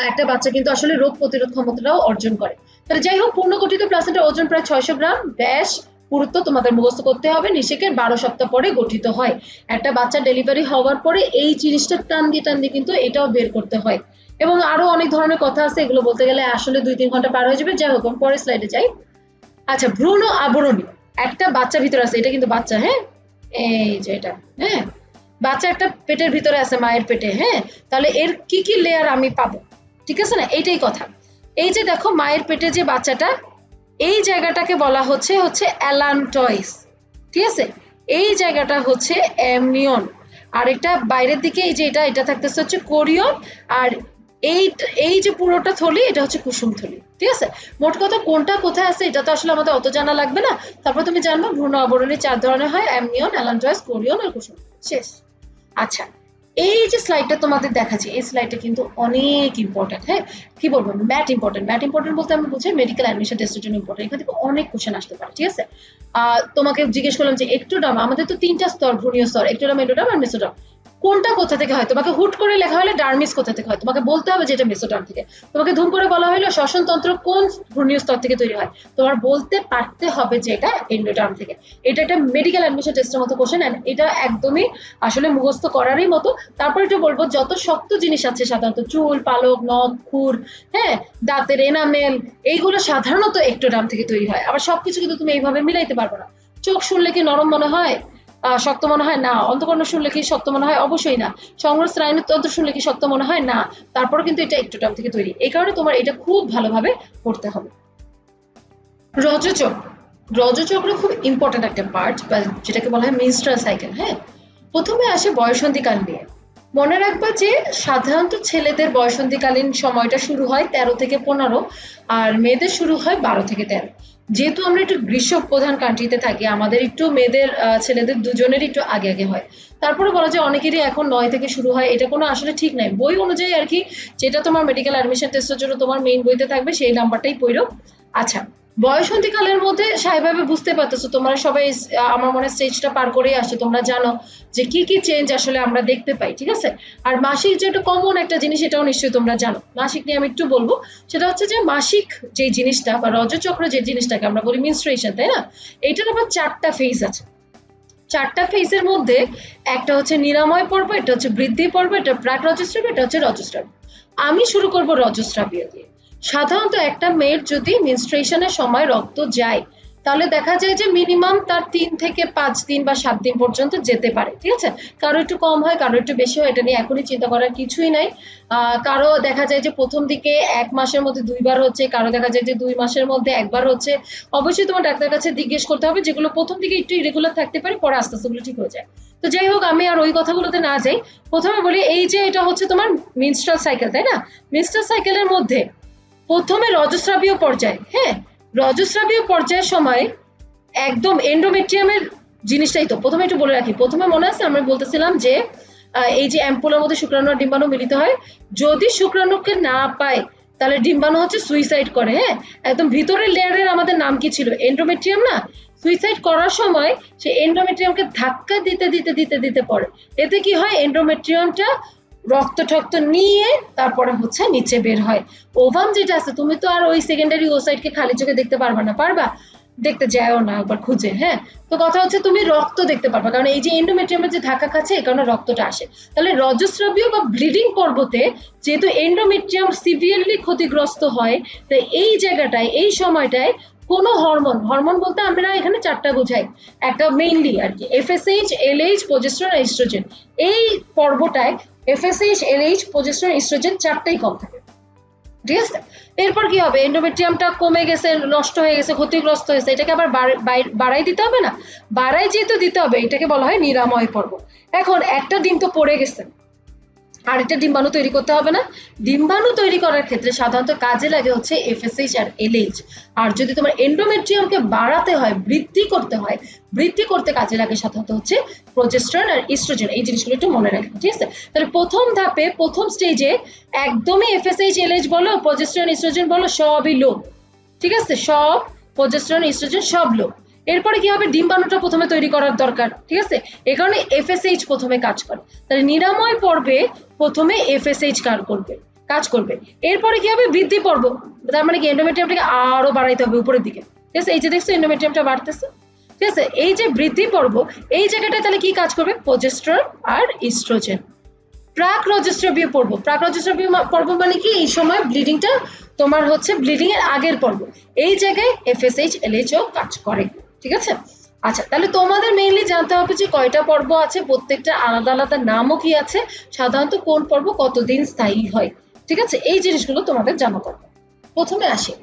একটা বাচ্চা কিন্তু আসলে রোগ প্রতিরোধ ক্ষমতাটাও অর্জন করে। তাহলে যাই হোক, পূর্ণগঠিত প্লাসেন্টার ওজন প্রায় 600 গ্রাম, ব্যাস পুরুত্ব তোমাদের মুখস্থ করতে হবে, নিষেকের 12 সপ্তাহ পরে গঠিত হয়। একটা বাচ্চা ডেলিভারি হওয়ার পরে এই জিনিসটা টান দিয়ে কিন্তু এটাও বের করতে হয়। এবং আরো অনেক ধরনের কথা আছে, এগুলো বলতে গেলে আসলে 2-3 ঘন্টা পার হয়ে যাবে। যাই হোক, পরের স্লাইডে যাই। আচ্ছা, ভ্রূণ আবরণী, একটা বাচ্চা ভিতরে আছে, এটা কিন্তু বাচ্চা, হ্যাঁ, এই যে এটা, হ্যাঁ, বাচ্চা একটা পেটের ভিতরে আছে মায়ের পেটে, হ্যাঁ। তাহলে এর কি কি লেয়ার আমি পাবো, ঠিক আছে না, এইটাই কথা। এই যে দেখো মায়ের পেটে যে বাচ্চাটা, এই জায়গাটাকে বলা হচ্ছে অ্যালান্টয়েস, ঠিক আছে। এই জায়গাটা হচ্ছে অ্যামনিয়ন, আর এটা বাইরের দিকে এই যে এটা থাকতেছে হচ্ছে কোরিয়ন, আর এই যে পুরোটা থলি এটা হচ্ছে কুসুম থলি, ঠিক আছে। মোট কথা কোনটা কোথায় আছে এটা তো আসলে আমাদের অত জানা লাগবে না। তারপর তুমি জানবো ভ্রূণ আবরণী 4 ধরনের হয়, অ্যামনিয়ন, অ্যালান্টয়েস, কোরিয়ন আর কুসুম, শেষ। আচ্ছা, এই যে স্লাইডটা তোমাদের দেখাচ্ছি, এই স্লাইডটা কিন্তু অনেক ইম্পর্টেন্ট, হ্যাঁ, কি বলবো, ম্যাট ইম্পর্টেন্ট বলতে আমি বুঝি মেডিকেল অ্যাডমিশন টেস্টের জন্য ইম্পর্টেন্ট। এখান থেকে অনেক কোশ্চেন আসতে পারে, ঠিক আছে। তোমাকে জিজ্ঞেস করলাম যে এক্টোডার্ম, আমাদের তো 3টা স্তর, ভ্রূণীয় স্তর, এক্টোডার্ম, এন্ডোডার্ম আর মেসোডার্ম। কোনটা কোথা থেকে হয়? তোমাকে হুট করে লেখা হলে ডার্মিস কোথা থেকে হয়, তোমাকে বলতে হবে যে এটা মেসোডার্ম থেকে। তোমাকে ধুম করে বলা হলো শ্বসনতন্ত্র কোন ভ্রূণীয় স্তর থেকে তৈরি হয়, তোমার বলতে পারতে হবে যে এটা এন্ডোডার্ম থেকে। এটা একটা মেডিকেল অ্যাডমিশন টেস্টের মতো কোশ্চেন, এটা একদমই আসলে মুখস্থ করারই মতো। তারপরে একটু বলবো যত শক্ত জিনিস আছে সাধারণত চুল, পালক, নখ, খুর, হ্যাঁ, দাঁতের এনামেল, এইগুলো সাধারণত এক্টোডার্ম থেকে তৈরি হয়। আবার সবকিছু কিন্তু তুমি এইভাবে মিলাইতে পারবে না। চোখ শুনলে কি নরম মনে হয়? শক্ত মনে হয়? না। অন্তঃকর্ণ শুনলে কি শক্ত মনে হয়? অবশ্যই না। সংগ্রহ স্নায়ুতন্ত্র শুনলে কি শক্ত মনে হয়? না। তারপরে কিন্তু এটা এক্টোটার্ম থেকে তৈরি। এই কারণে তোমার এটা খুব ভালোভাবে পড়তে হবে। রজচক্র। রজচক্র খুব ইম্পর্টেন্ট একটা পার্ট, বা যেটাকে বলা হয় মেনস্ট্রুয়াল সাইকেল। হ্যাঁ, প্রথমে আসে বয়ঃসন্ধিকাল নিয়ে। মনে রাখবা যে সাধারণত ছেলেদের বয়ঃসন্ধিকালীন সময়টা শুরু হয় 13 থেকে 15, আর মেয়েদের শুরু হয় 12 থেকে 13। যেহেতু আমরা একটু গ্রীষ্ম প্রধান কান্ট্রিতে থাকি, আমাদের একটু মেয়েদের ছেলেদের দুজনের একটু আগে আগে হয়। তারপরে বলা যায় অনেকেরই এখন 9 থেকে শুরু হয়, এটা কোনো আসলে ঠিক নাই। বই অনুযায়ী আর কি, যেটা তোমার মেডিকেল অ্যাডমিশন টেস্টের জন্য তোমার মেইন বইতে থাকবে সেই নাম্বারটাই পড়ো। আচ্ছা, বয়ঃসন্ধিকালের মধ্যে স্বাভাবিকভাবে বুঝতে পারতেছো তোমরা সবাই, আমার মনে স্টেজটা পার করেই আসছো, তোমরা জানো যে কি কি চেঞ্জ আসলে আমরা দেখতে পাই, ঠিক আছে। আর মাসিক যেটা কমন একটা জিনিস, এটাও নিশ্চয়ই তোমরা জানো। মাসিক নিয়ে আমি একটু বলবো, সেটা হচ্ছে যে মাসিক যে জিনিসটা বা রজচক্র যে জিনিসটাকে আমরা বলি মেনস্ট্রুয়েশন, তাই না, এইটার আবার 4টা ফেজ আছে। 4টা ফেজের মধ্যে একটা হচ্ছে নিরাময় পর্ব, এটা হচ্ছে বৃদ্ধি পর্ব, এটা প্রাক রজস্রাব, এটা হচ্ছে রজস্রাব। আমি শুরু করব রজস্রাবীয় দিয়ে। সাধারণত একটা মেয়ের যদি মেনস্ট্রুয়েশনের সময় রক্ত যায়, তাহলে দেখা যায় যে মিনিমাম তার 3 থেকে 5 দিন বা 7 দিন পর্যন্ত যেতে পারে, ঠিক আছে। কারো একটু কম হয়, কারো একটু বেশি হয়, এটা নিয়ে এখনই চিন্তা করার কিছুই নাই। কারো দেখা যায় যে প্রথম দিকে 1 মাসের মধ্যে 2 বার হচ্ছে, কারো দেখা যায় যে 2 মাসের মধ্যে 1 বার হচ্ছে। অবশ্যই তোমার ডাক্তারের কাছে জিজ্ঞেস করতে হবে, যেগুলো প্রথম দিকে একটু ইরেগুলার থাকতে পারে, পরে আস্তে আস্তে ঠিক হয়ে যায়। তো যাই হোক, আমি আর ওই কথাগুলোতে না যাই, প্রথমে বলি এই যে এটা হচ্ছে তোমার মেনস্ট্রুয়াল সাইকেল, তাই না। মেনস্ট্রুয়াল সাইকেলের মধ্যে প্রথমে রজস্রাবীয় পর্যায়। হ্যাঁ, রজস্রাবীয় পর্যায়ের সময় একদম এন্ডোমেট্রিয়ামের জিনিসটাই তো প্রথমে একটু বলে রাখি। প্রথমে মনে আছে আমরা বলতেছিলাম যে এই যে অ্যাম্পুলের মধ্যে শুক্রাণু আর ডিম্বাণু মিলিত হয়, যদি শুক্রাণুকে না পায় তাহলে ডিম্বাণু হচ্ছে সুইসাইড করে। হ্যাঁ, একদম ভিতরের লেয়ারের আমাদের নাম কি ছিল? এন্ডোমেট্রিয়াম না। সুইসাইড করার সময় সে এন্ডোমেট্রিয়ামকে ধাক্কা দিতে দিতে দিতে দিতে পড়ে। এতে কি হয়? এন্ডোমেট্রিয়ামটা রক্ত ঠক্ত নিয়ে তারপরে হচ্ছে নিচে বের হয়। ওভাম যেটা আছে, তুমি তো আর ওই সেকেন্ডারি ওসাইটকে খালি চোখে দেখতে পারবা না, পারবা? দেখতে যায়ও না একবার খুঁজে। হ্যাঁ, তো কথা হচ্ছে তুমি রক্ত দেখতে পারবা, কারণ এই যে এন্ডোমেট্রিয়ামের যে ধাক্কা খাচ্ছে এই কারণে রক্তটা আসে। তাহলে রজস্রাবীয় বা ব্লিডিং পর্বতে যেহেতু এন্ডোমেট্রিয়াম সিভিয়ারলি ক্ষতিগ্রস্ত হয়, তাই এই জায়গাটায় এই সময়টায় কোনো হরমোন বলতে আমরা এখানে 4টা বোঝাই, একটা মেইনলি আর কি এফএসএইচ, এলএইচ, প্রোজেস্টেরন, এস্ট্রোজেন। এই পর্বটায় এফএসএইচ, এলএইচ, প্রোজেস্টেরন, এস্ট্রোজেন 4টাই কম থাকে, ঠিক আছে। এরপর কি হবে? এন্ডোমেট্রিয়ামটা কমে গেছে, নষ্ট হয়ে গেছে, ক্ষতিগ্রস্ত হয়েছে, এটাকে আবার বাড়াই দিতে হবে না? বাড়াই যেহেতু দিতে হবে, এটাকে বলা হয় নিরাময় পর্ব। এখন একটা ডিম তো পড়ে গেছে, আর এটা ডিম্বাণু তৈরি করতে হবে না? ডিম্বাণু তৈরি করার ক্ষেত্রে সাধারণত কাজে লাগে হচ্ছে এফএসএইচ আর এলএইচ। আর যদি তোমার এন্ডোমেট্রিয়ামকে বাড়াতে হয়, বৃদ্ধি করতে হয়, বৃদ্ধি করতে কাজে লাগে সাধারণত হচ্ছে প্রোজেস্টেরন আর ইস্ট্রোজেন। এই জিনিসগুলো একটু মনে রাখবে, ঠিক আছে। তাহলে প্রথম ধাপে, প্রথম স্টেজে একদমই এফএসএইচ, এলএইচ বলো, প্রোজেস্টেরন, ইস্ট্রোজেন বলো, সবই লো, ঠিক আছে। সব প্রোজেস্টেরন, ইস্ট্রোজেন সব লো। এরপরে কি হবে? ডিম্বাণুটা প্রথমে তৈরি করার দরকার, ঠিক আছে। এই কারণে এফএসএইচ প্রথমে কাজ করে। তাহলে নিরাময় পর্বে প্রথমে এফএসএইচ কাজ করবে। এরপরে কি হবে? বৃদ্ধি পর্ব। তার মানে কি এন্ডোমেট্রিয়ামটাকে আরো বাড়াইতে হবে উপরের দিকে, ঠিক আছে। এই যে দেখছো এন্ডোমেট্রিয়ামটা বাড়তেছে, ঠিক আছে। এই যে বৃদ্ধি পর্ব, এই জায়গাটা তাহলে কি কাজ করবে? প্রোজেস্টেরন আর ইস্ট্রোজেন। প্রাক রজস্রাবীয় পর্ব। প্রাক রজস্রাবীয় পর্ব মানে কি? এই সময় ব্লিডিংটা তোমার হচ্ছে ব্লিডিং এর আগের পর্ব। এই জায়গায় এফএসএইচ, এলএইচ ও কাজ করে, ঠিক আছে। আচ্ছা, তাহলে তোমাদের মেইনলি জানতে হবে যে কয়টা পর্ব আছে, প্রত্যেকটা আলাদা আলাদা নামও কি আছে, সাধারণত কোন পর্ব কতদিন স্থায়ী হয়, ঠিক আছে। এই জিনিসগুলো তোমাদের জানা দরকার। প্রথমে আসে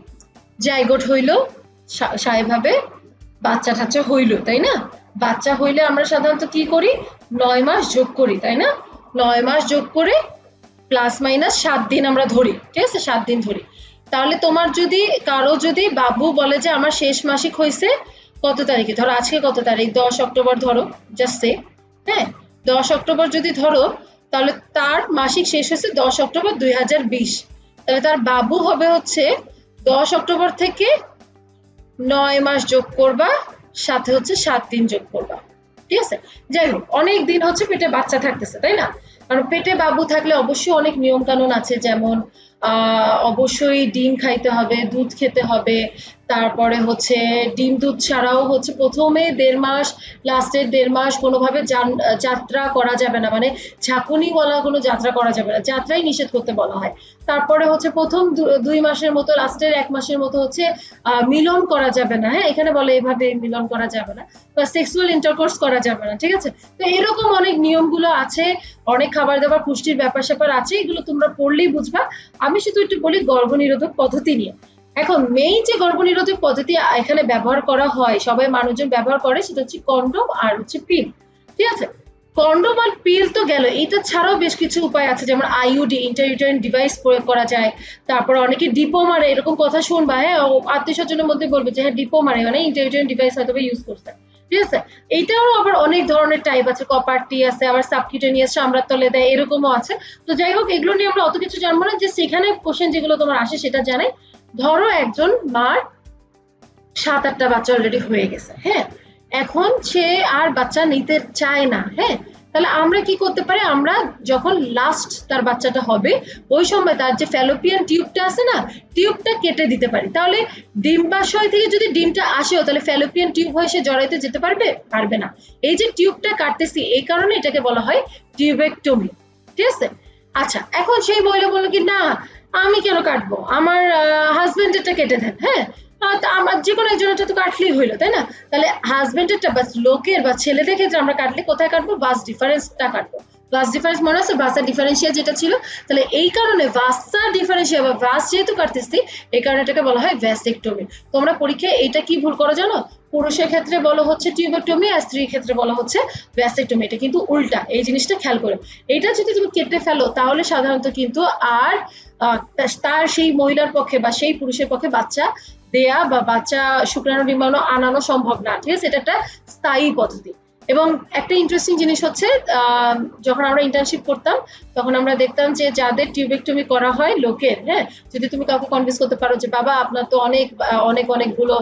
জাইগোট হইল, স্বাভাবিকভাবে বাচ্চা টাচ্চা হইল, তাই না। বাচ্চা হইলে আমরা সাধারণত কি করি? 9 মাস যোগ করি, তাই না। 9 মাস যোগ করে প্লাস মাইনাস 7 দিন আমরা ধরি, ঠিক আছে, 7 দিন ধরি। তাহলে তোমার যদি কারো যদি বাবু বলে যে আমার শেষ মাসিক হয়েছে কত তারিখে, ধরো আজকে কত তারিখ, 10 অক্টোবর ধরো, জাস্ট সে, হ্যাঁ 10 অক্টোবর যদি ধরো, তাহলে তার মাসিক শেষ হয়েছে 10 অক্টোবর 2020। তাহলে তার বাবু হবে হচ্ছে 10 অক্টোবর থেকে 9 মাস যোগ করবা, সাথে হচ্ছে 7 দিন যোগ করবা, ঠিক আছে। যাই হোক, অনেক দিন হচ্ছে পেটে বাচ্চা থাকতেছে, তাই না। কারণ পেটে বাবু থাকলে অবশ্যই অনেক নিয়ম কানুন আছে, যেমন অবশ্যই ডিম খাইতে হবে, দুধ খেতে হবে। তারপরে হচ্ছে ডিম দুধ ছাড়াও হচ্ছে প্রথমে ১.৫ মাস, লাস্টের ১.৫ মাস কোনোভাবে যাত্রা করা যাবে না, মানে ঝাঁকুনিওয়ালা কোনো যাত্রা করা যাবে না, যাত্রাই নিষেধ করতে বলা হয়। তারপরে হচ্ছে প্রথম ২ মাসের মতো, লাস্টের ১ মাসের মতো হচ্ছে মিলন করা যাবে না। হ্যাঁ, এখানে বলে এভাবে মিলন করা যাবে না বা সেক্সুয়াল ইন্টারকোর্স করা যাবে না, ঠিক আছে? তো এরকম অনেক নিয়মগুলো আছে, অনেক খাবার দাবার পুষ্টির ব্যাপার স্যাপার আছে, এগুলো তোমরা পড়লেই বুঝবা। আমি শুধু একটু বলি গর্ভনিরোধক পদ্ধতি নিয়ে। এখন মেইন যে গর্ভনিরোধক পদ্ধতি এখানে ব্যবহার করা হয়, সবাই মানুষজন ব্যবহার করে, সেটা হচ্ছে কন্ডম আর হচ্ছে পিল, ঠিক আছে? কন্ডম আর পিল তো গেল, এটা ছাড়াও বেশ কিছু উপায় আছে, যেমন আইইউডি ইন্টারইউটেরাইন ডিভাইস প্রয়োগ করা যায়। তারপর অনেকে ডিপো মারে, এরকম কথা শুনবা, হ্যাঁ, আত্মীয় স্বজনের মধ্যে বলবে যে হ্যাঁ ডিপো মারে, মানে ইন্টারইউটেরাইন ডিভাইস হয়তো ইউজ করছে, ঠিক আছে? এইটাও আবার অনেক ধরনের টাইপ আছে, কপার টি আছে, আবার সাবকিউটেনিয়াস চামড়ার তলে দেয়, এরকমও আছে। তো যাই হোক, এগুলো নিয়ে আমরা অত কিছু জানবো না, যে সেখানে কোশ্চেন যেগুলো তোমার আসে সেটা জানাই। ধরো একজন মার ৭-৮টা বাচ্চা অলরেডি হয়ে গেছে, হ্যাঁ, এখন সে আর বাচ্চা নিতে চায় না, হ্যাঁ, তাহলে আমরা কি করতে পারি? আমরা যখন লাস্ট তার বাচ্চাটা হবে ওই সময় তার যে ফ্যালোপিয়ান টিউবটা আছে না, টিউবটা কেটে দিতে পারি। তাহলে ডিম্বাশয় থেকে যদি ডিমটা আসেও, তাহলে ফ্যালোপিয়ান টিউব হয়ে সে জরাইতে যেতে পারবে? পারবে না। এই যে টিউবটা কাটতেছি, এই কারণে এটাকে বলা হয় টিউবেক্টমি, ঠিক আছে? আচ্ছা, এখন সেই মহিলা বললো কি, না আমি কেন কাটবো, আমার হাজবেন্ডেরটা কেটে দেন। হ্যাঁ, আমার যে কোনো একজনের তো কাটলেই হইলো, তাই না? তাহলে হাজবেন্ডেরটা বা লোকের বা ছেলেদের ক্ষেত্রে আমরা কাটলে কোথায় কাটবো? ভাস ডিফারেন্সটা কাটবো। ভাস ডিফারেন্স মনে আছে, ভাসা ডিফারেন্সিয়া যেটা ছিল, তাহলে এই কারণে ভাসা ডিফারেন্সিয়া বা ভাস যেহেতু কাটতেছি, এই কারণে এটাকে বলা হয় ভ্যাসেক্টমি। তোমরা পরীক্ষায় এটা কি ভুল করো জানো? পুরুষের ক্ষেত্রে বলো হচ্ছে টিউবেক্টমি, আর স্ত্রীর ক্ষেত্রে বলা হচ্ছে ভ্যাসেক্টমি। এটা কিন্তু উল্টা, এই জিনিসটা খেয়াল করো। এটা যদি তুমি কেটে ফেলো, তাহলে সাধারণত কিন্তু আর তার সেই মহিলার পক্ষে বা সেই পুরুষের পক্ষে বাচ্চা দেয়া বা বাচ্চা শুক্রাণু ডিম্বাণু আনানো সম্ভব না, ঠিক আছে? এটা একটা স্থায়ী পদ্ধতি। এবং একটা ইন্টারেস্টিং জিনিস হচ্ছে, যখন আমরা ইন্টার্নশিপ করতাম তখন আমরা দেখতাম যে যাদের টিউবেক্টমি করা হয় লোকের, হ্যাঁ, যদি তুমি কাউকে কনভিন্স করতে পারো যে বাবা আপনার তো অনেকগুলো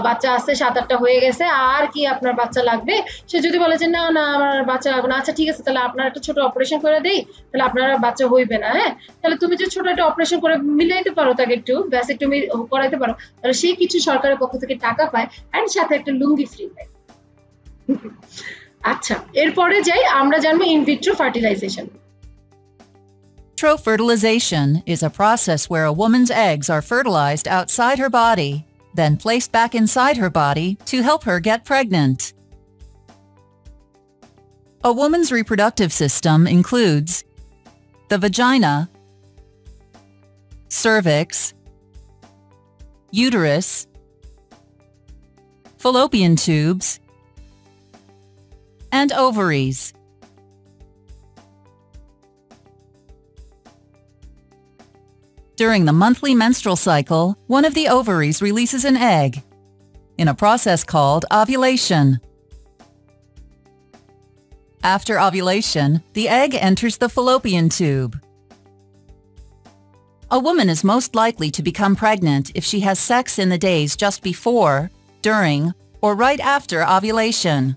বাচ্চা আছে, ৭-৮টা হয়ে গেছে, আর কি আপনার বাচ্চা লাগবে? সে যদি বলে যে না না আমার বাচ্চা লাগবে না, আচ্ছা ঠিক আছে, তাহলে আপনার একটা ছোট অপারেশন করে দেই, তাহলে আপনার বাচ্চা হইবে না। হ্যাঁ, তাহলে তুমি যে ছোট একটা অপারেশন করে মিলাইতে পারো, তাকে একটু ভ্যাসেক্টমি করাইতে পারো, তাহলে সে কিছু সরকারের পক্ষ থেকে টাকা পায়, এন্ড সাথে একটা লুঙ্গি ফ্রি পায়। আচ্ছা, এরপরে যাই, আমরা জানবো in vitro fertilisation. Vitro fertilization is a process where a woman's eggs are fertilized outside her body, then placed back inside her body to help her get pregnant. A woman's reproductive system includes the vagina, cervix, uterus, fallopian tubes, and ovaries. During the monthly menstrual cycle, one of the ovaries releases an egg in a process called ovulation. After ovulation, the egg enters the fallopian tube. A woman is most likely to become pregnant if she has sex in the days just before, during, or right after ovulation.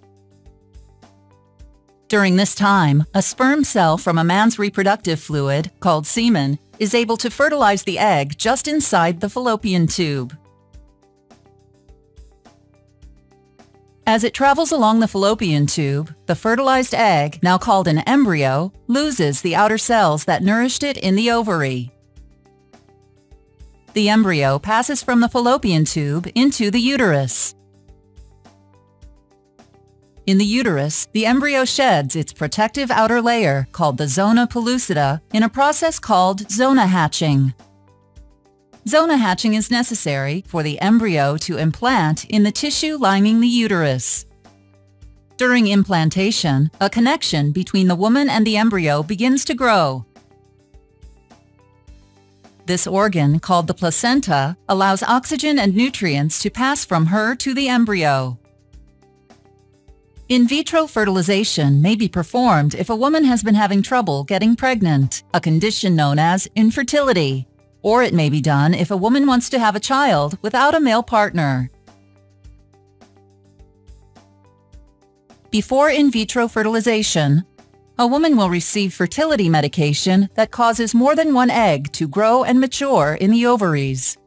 During this time, a sperm cell from a man's reproductive fluid, called semen, is able to fertilize the egg just inside the fallopian tube. As it travels along the fallopian tube, the fertilized egg, now called an embryo, loses the outer cells that nourished it in the ovary. The embryo passes from the fallopian tube into the uterus. In the uterus, the embryo sheds its protective outer layer, called the zona pellucida, in a process called zona hatching. Zona hatching is necessary for the embryo to implant in the tissue lining the uterus. During implantation, a connection between the woman and the embryo begins to grow. This organ, called the placenta, allows oxygen and nutrients to pass from her to the embryo. In vitro fertilization may be performed if a woman has been having trouble getting pregnant, a condition known as infertility, or it may be done if a woman wants to have a child without a male partner. Before in vitro fertilization, A woman will receive fertility medication that causes more than one egg to grow and mature in the ovaries.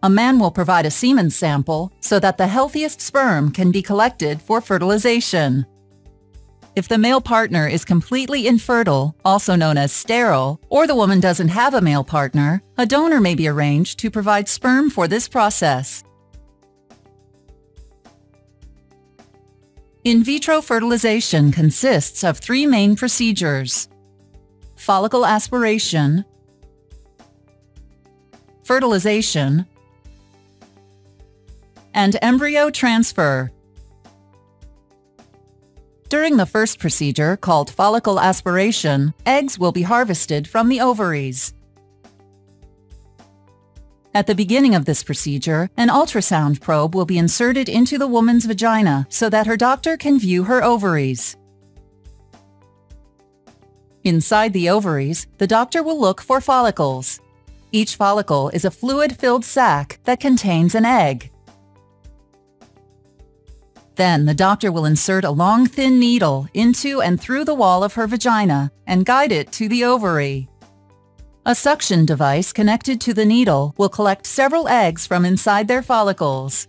A man will provide a semen sample so that the healthiest sperm can be collected for fertilization. If the male partner is completely infertile, also known as sterile, or the woman doesn't have a male partner, a donor may be arranged to provide sperm for this process. In vitro fertilization consists of three main procedures: follicle aspiration, fertilization, and embryo transfer. During the first procedure, called follicle aspiration, eggs will be harvested from the ovaries. At the beginning of this procedure, an ultrasound probe will be inserted into the woman's vagina so that her doctor can view her ovaries. Inside the ovaries, the doctor will look for follicles. Each follicle is a fluid-filled sac that contains an egg. Then the doctor will insert a long, thin needle into and through the wall of her vagina and guide it to the ovary. A suction device connected to the needle will collect several eggs from inside their follicles.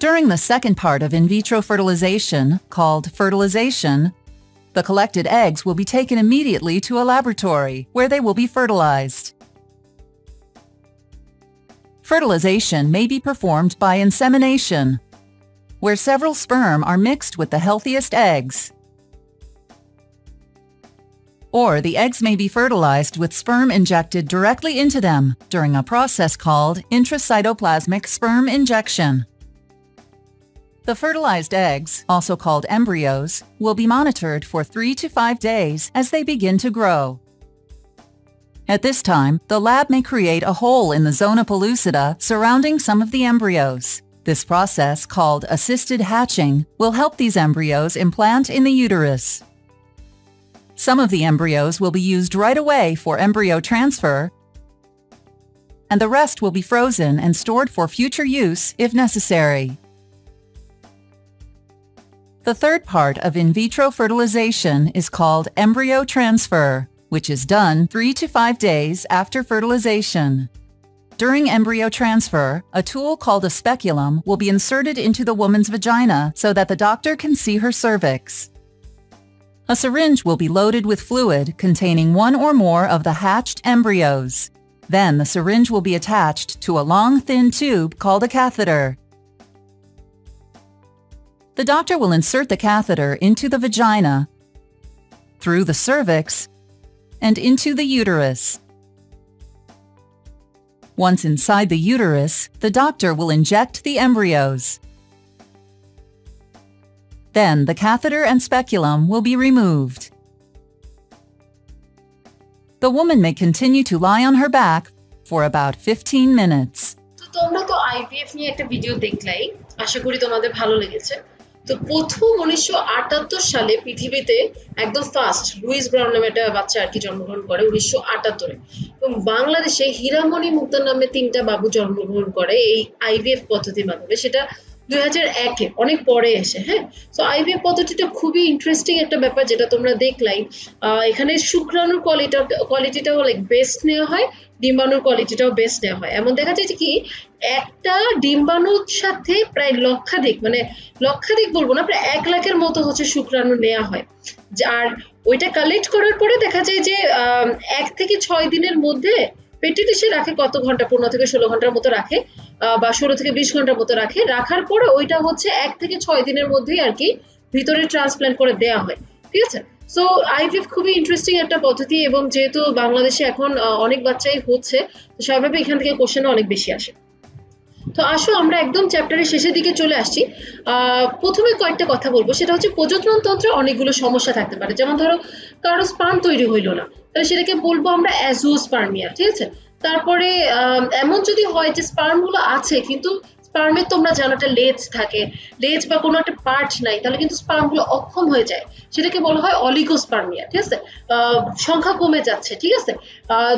During the second part of in vitro fertilization, called fertilization, the collected eggs will be taken immediately to a laboratory where they will be fertilized. Fertilization may be performed by insemination, where several sperm are mixed with the healthiest eggs. Or the eggs may be fertilized with sperm injected directly into them during a process called intracytoplasmic sperm injection. The fertilized eggs, also called embryos, will be monitored for 3 to 5 days as they begin to grow. At this time, the lab may create a hole in the zona pellucida surrounding some of the embryos. This process, called assisted hatching, will help these embryos implant in the uterus. Some of the embryos will be used right away for embryo transfer, and the rest will be frozen and stored for future use if necessary. The third part of in vitro fertilization is called embryo transfer, which is done 3 to 5 days after fertilization. During embryo transfer, a tool called a speculum will be inserted into the woman's vagina so that the doctor can see her cervix. A syringe will be loaded with fluid containing one or more of the hatched embryos. Then the syringe will be attached to a long, thin tube called a catheter. The doctor will insert the catheter into the vagina, through the cervix, and into the uterus. Once inside the uterus, the doctor will inject the embryos. Then the catheter and speculum will be removed. The woman may continue to lie on her back for about 15 minutes. তো তোমরা তো IVF নিয়ে একটা video দেখলাই, আশা করি তোমাদের ভালো লেগেছে। তো প্রথম 1978 সালে পৃথিবীতে একদম ফার্স্ট লুইস ব্রাউন নামে একটা বাচ্চা আর কি জন্মগ্রহণ করে 1978 এবং বাংলাদেশে হীরামণি মুক্তার নামে 3টা বাবু জন্মগ্রহণ করে এই আইভিএফ পদ্ধতির মাধ্যমে। সেটা 2001-এ, অনেক পরে এসে। হ্যাঁ, সো আইভিএফ পদ্ধতিটা খুবই ইন্টারেস্টিং একটা ব্যাপার, যেটা তোমরা দেখলাই। এখানে শুক্রাণুর কোয়ালিটিটাও লাইক বেস্ট নেওয়া হয়, ডিম্বাণুর কোয়ালিটিটাও বেস্ট নেওয়া হয়। এমন দেখা যায় যে কি একটা ডিম্বাণুর সাথে প্রায় লক্ষাধিক, মানে লক্ষাধিক বলবো না, প্রায় 1 লাখের মতো হচ্ছে শুক্রাণু নেওয়া হয়। আর ওইটা কালেক্ট করার পরে দেখা যায় যে 1 থেকে 6 দিনের মধ্যে পেটে ডিশে রাখে। কত ঘন্টা? 15 থেকে 16 ঘন্টার মতো রাখে, বা 16 থেকে 20 ঘন্টার মতো রাখে। রাখার পরে ওইটা হচ্ছে 1 থেকে 6 দিনের মধ্যেই আর কি ভিতরে ট্রান্সপ্ল্যান্ট করে দেওয়া হয়। ঠিক আছে, সো আইভিএফ খুবই ইন্টারেস্টিং একটা পদ্ধতি, এবং যেহেতু বাংলাদেশে এখন অনেক বাচ্চাই হচ্ছে, তো স্বাভাবিক এখান থেকে কোশ্চেন অনেক বেশি আসে। তো আসো আমরা একদম চ্যাপ্টারের শেষের দিকে চলে আসছি। প্রথমে কয়েকটা কথা বলবো, সেটা হচ্ছে প্রজনন তন্ত্রে অনেকগুলো সমস্যা থাকতে পারে। যেমন ধরো কারো স্পার্ম তৈরি হইলো না, তাহলে সেটাকে বলবো আমরা অ্যাজোস্পার্মিয়া। ঠিক আছে, তারপরে এমন যদি হয় যে স্পার্ম গুলো আছে কিন্তু স্পার্মের তোমরা জানো একটা লেজ থাকে, লেজ বা কোনো একটা পার্ট নাই, তাহলে কিন্তু স্পার্ম গুলো অক্ষম হয়ে যায়, সেটাকে বলা হয় অলিগোস্পার্মিয়া। ঠিক আছে, সংখ্যা কমে যাচ্ছে। ঠিক আছে,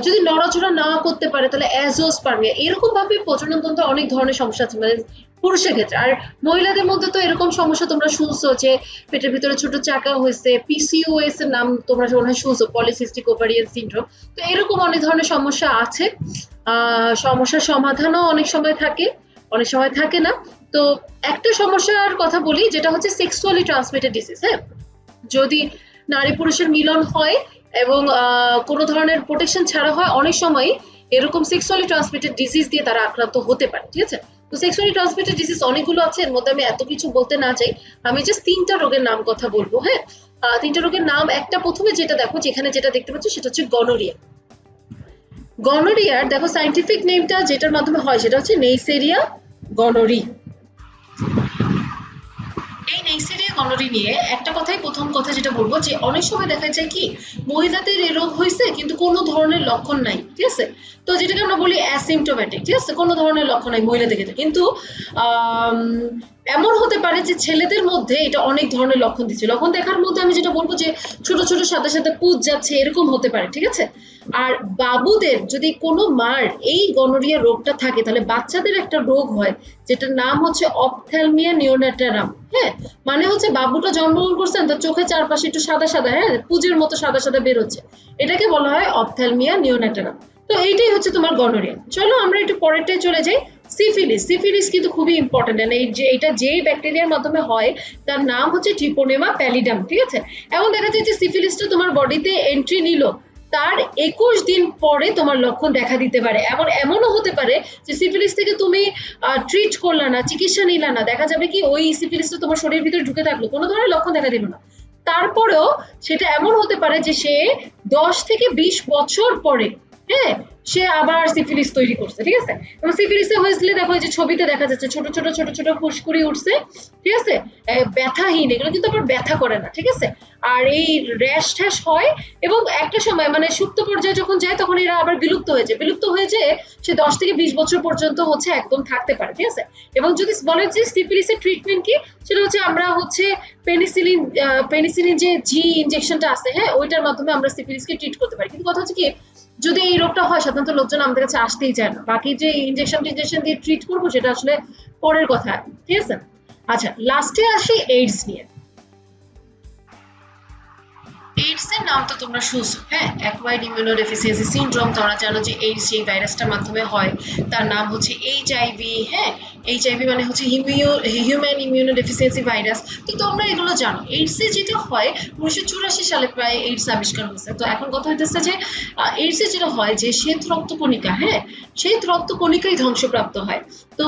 যদি নড়াচড়া না করতে পারে তাহলে অ্যাজোস্পার্মিয়া। এরকম ভাবে প্রজনন তন্ত্রে অনেক ধরনের সমস্যা আছে, মানে পুরুষের ক্ষেত্রে। আর মহিলাদের মধ্যে তো এরকম সমস্যা তোমরা শুনছো যে পেটের ভিতরে ছোট চাকা হয়েছে, পিসিওএস এর নাম তোমরা মনে হয় শুনছো, পলিসিস্টিক ওভারিয়ান সিনড্রোম। তো এরকম অনেক ধরনের সমস্যা আছে। সমস্যার সমাধানও অনেক সময় থাকে, অনেক সময় থাকে না। তো একটা সমস্যার কথা বলি, যেটা হচ্ছে সেক্সুয়ালি ট্রান্সমিটেড ডিজিজ। হ্যাঁ, যদি নারী পুরুষের মিলন হয় এবং কোনো ধরনের প্রোটেকশন ছাড়া হয়, অনেক সময় এরকম সেক্সুয়ালি ট্রান্সমিটেড ডিজিজ দিয়ে তারা আক্রান্ত হতে পারে। ঠিক আছে, তো সেক্সুয়ালি ট্রান্সমিটেড ডিজিজ অনেকগুলো আছে, এর মধ্যে আমি এত কিছু বলতে না চাই, আমি জাস্ট 3টা রোগের নাম কথা বলবো। হ্যাঁ, 3টা রোগের নাম। একটা প্রথমে যেটা দেখো, যেখানে যেটা দেখতে পাচ্ছ সেটা হচ্ছে গনোরিয়া। গনোরিয়ার দেখো সায়েন্টিফিক নেমটা যেটার মাধ্যমে হয় সেটা হচ্ছে নেইসেরিয়া গনোরি। এই নেইসেরিয়া গনোরি নিয়ে একটা কথাই, প্রথম কথা যেটা বলবো, যে অনেক সময় দেখা যায় কি মহিলাদের এই রোগ হয়েছে কিন্তু কোনো ধরনের লক্ষণ নাই। ঠিক আছে, তো যেটাকে আমরা বলি অ্যাসিমটোম্যাটিক। ঠিক আছে, কোনো ধরনের লক্ষণ নাই মহিলাদের ক্ষেত্রে, কিন্তু এমন হতে পারে যে ছেলেদের মধ্যে এটা অনেক ধরনের লক্ষণ দিচ্ছে। লক্ষণ দেখার মধ্যে আমি যেটা বলবো যে ছোট ছোট সাদা সাদা পুঁজ যাচ্ছে, এরকম হতে পারে। ঠিক আছে, আর বাবুদের যদি কোনো মার এই গনোরিয়া রোগটা থাকে, তাহলে বাচ্চাদের একটা রোগ হয় যেটার নাম হচ্ছে অপথ্যালমিয়া নিওনাটারাম। হ্যাঁ, মানে হচ্ছে বাবুটা জন্মগ্রহণ করছেন, তার চোখে চারপাশে একটু সাদা সাদা, হ্যাঁ, পুঁজের মতো সাদা সাদা বের হচ্ছে, এটাকে বলা হয় অপথ্যালমিয়া নিওনাটারাম। তো এইটাই হচ্ছে তোমার গনোরিয়া। চলো আমরা একটু পরেরটায় চলে যাই। সিফিলিস। সিফিলিস কিন্তু খুবই ইম্পর্টেন্ট, এটা যে ব্যাকটেরিয়ার মাধ্যমে হয় তার নাম হচ্ছে ট্রিপোনেমা প্যালিডাম। ঠিক আছে, এখন দেখা যায় যে সিফিলিসটা তোমার বডিতে এন্ট্রি নিল, তার 21 দিন পরে তোমার লক্ষণ দেখা দিতে পারে। এমনও হতে পারে যে সিফিলিস থেকে তুমি ট্রিট করলা না, চিকিৎসা নিলা না, দেখা যাবে কি ওই সিফিলিসটা তোমার শরীরের ভিতরে ঢুকে থাকলো, কোনো ধরনের লক্ষণ দেখা দিল না, তারপরেও সেটা এমন হতে পারে যে সে 10 থেকে 20 বছর পরে, হ্যাঁ, সে আবার সিফিলিস তৈরি করছে। ঠিক আছে, এবং সিফিলিসে হয়েছিল দেখো যে ছবিতে দেখা যাচ্ছে ছোট ছোট ছোট ছোট ফুসকুড়ি উঠছে। ঠিক আছে, ব্যথাহীন, এগুলো কিন্তু আবার ব্যথা করে না। ঠিক আছে, আর এই র্যাশ ট্যাশ হয় এবং একটা সময় মানে সুপ্ত পর্যায়ে যখন যায় তখন এরা আবার বিলুপ্ত হয়ে যায় সে 10 থেকে 20 বছর পর্যন্ত হচ্ছে একদম থাকতে পারে। ঠিক আছে, এবং যদি বলে যে সিফিলিসের ট্রিটমেন্ট কি, সেটা হচ্ছে আমরা হচ্ছে পেনিসিলিন যে জি ইনজেকশনটা আছে, হ্যাঁ, ওইটার মাধ্যমে আমরা সিফিলিসকে ট্রিট করতে পারি। কিন্তু কথা হচ্ছে কি, যদি এই রোগটা হয় সাধারণত লোকজন আমাদের কাছে আসতেই চায় না, বাকি যে ইনজেকশন দিয়ে ট্রিট করবো সেটা আসলে পরের কথা। ঠিক আছে, আচ্ছা লাস্টে আসি এইডস নিয়ে। এইডস এর নাম তো তোমরা শুনছো, হ্যাঁ, অ্যাকোয়ার্ড ইমিউনোডেফিসিয়েন্সি সিনড্রোম। তোমরা জানো যে এইডস যে ভাইরাসটার মাধ্যমে হয় তার নাম হচ্ছে এইচআইভি। হ্যাঁ, এইচআইভি মানে হচ্ছে হিউম্যান ইমিউনোডেফিসিয়েন্সি ভাইরাস। তো তোমরা এগুলো জানো। এইডস এ যেটা হয় 1984 সালে প্রায় এইডস আবিষ্কার হয়েছে। তো এখন কথা হইতেছে যে এইডস এ যেটা হয় যে শ্বেত রক্তকণিকা, হ্যাঁ, শ্বেত রক্তকণিকাই ধ্বংসপ্রাপ্ত হয়। তো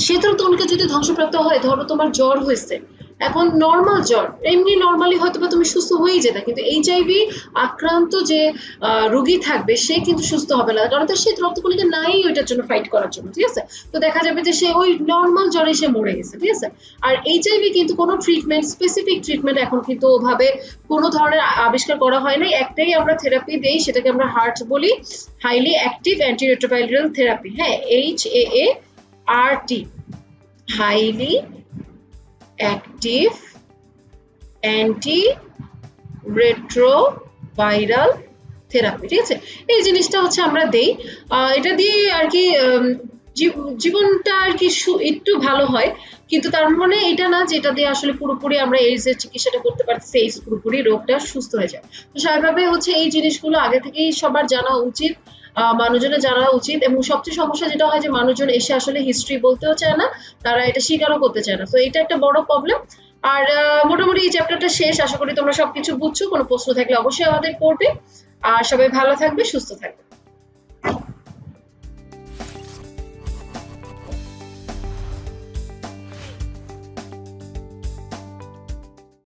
শ্বেত রক্তকণিকা যদি ধ্বংসপ্রাপ্ত হয়, ধরো তোমার জ্বর হয়েছে, এখন নর্মাল জ্বর, এমনি নর্মালি হয়তো বা তুমি সুস্থ হয়েই যেতে, কিন্তু এইচআইভি আক্রান্ত যে রোগী থাকবে সে কিন্তু সুস্থ হবে না, কারণ তার শ্বেত রক্তকণিকা নাই ওইটার জন্য ফাইট করার জন্য। ঠিক আছে, তো দেখা যাবে যে সে ওই নর্মাল জ্বরে সে মরে গেছে। ঠিক আছে, আর এইচআইভি কিন্তু কোনো ট্রিটমেন্ট, স্পেসিফিক ট্রিটমেন্ট এখন কিন্তু ওভাবে কোনো ধরনের আবিষ্কার করা হয় নাই। একটাই আমরা থেরাপি দেই, সেটাকে আমরা হার্ট বলি, হাইলি অ্যাক্টিভ অ্যান্টিরেট্রোভাইরাল থেরাপি। হ্যাঁ, HAART, highly active anti retroviral therapy. ঠিক আছে, এই জিনিসটা হচ্ছে আমরা দেই, এটা দিয়ে আর কি জীবনটা আর কি একটু ভালো হয়। কিন্তু তার মানে এটা না যে এটা দিয়ে আসলে পুরোপুরি আমরা এইডস এর চিকিৎসাটা করতে পারতেছি, এইডস পুরোপুরি রোগটা সুস্থ হয়ে যায়। তো স্বাভাবিকভাবে হচ্ছে এই জিনিসগুলো আগে থেকেই সবার জানা উচিত, মানুষজনের জানা উচিত। এবং সবচেয়ে সমস্যা যেটা হয় যে মানুষজন এসে আসলে হিস্ট্রি বলতেও চায় না, তারা এটা স্বীকারও করতে চায় না। তো এটা একটা বড় প্রবলেম। আর মোটামুটি এই চ্যাপ্টারটা শেষ, আশা করি তোমরা সবকিছু বুঝছো। কোনো প্রশ্ন থাকলে অবশ্যই আমাদের করবে। আর সবাই ভালো থাকবে, সুস্থ থাকবে।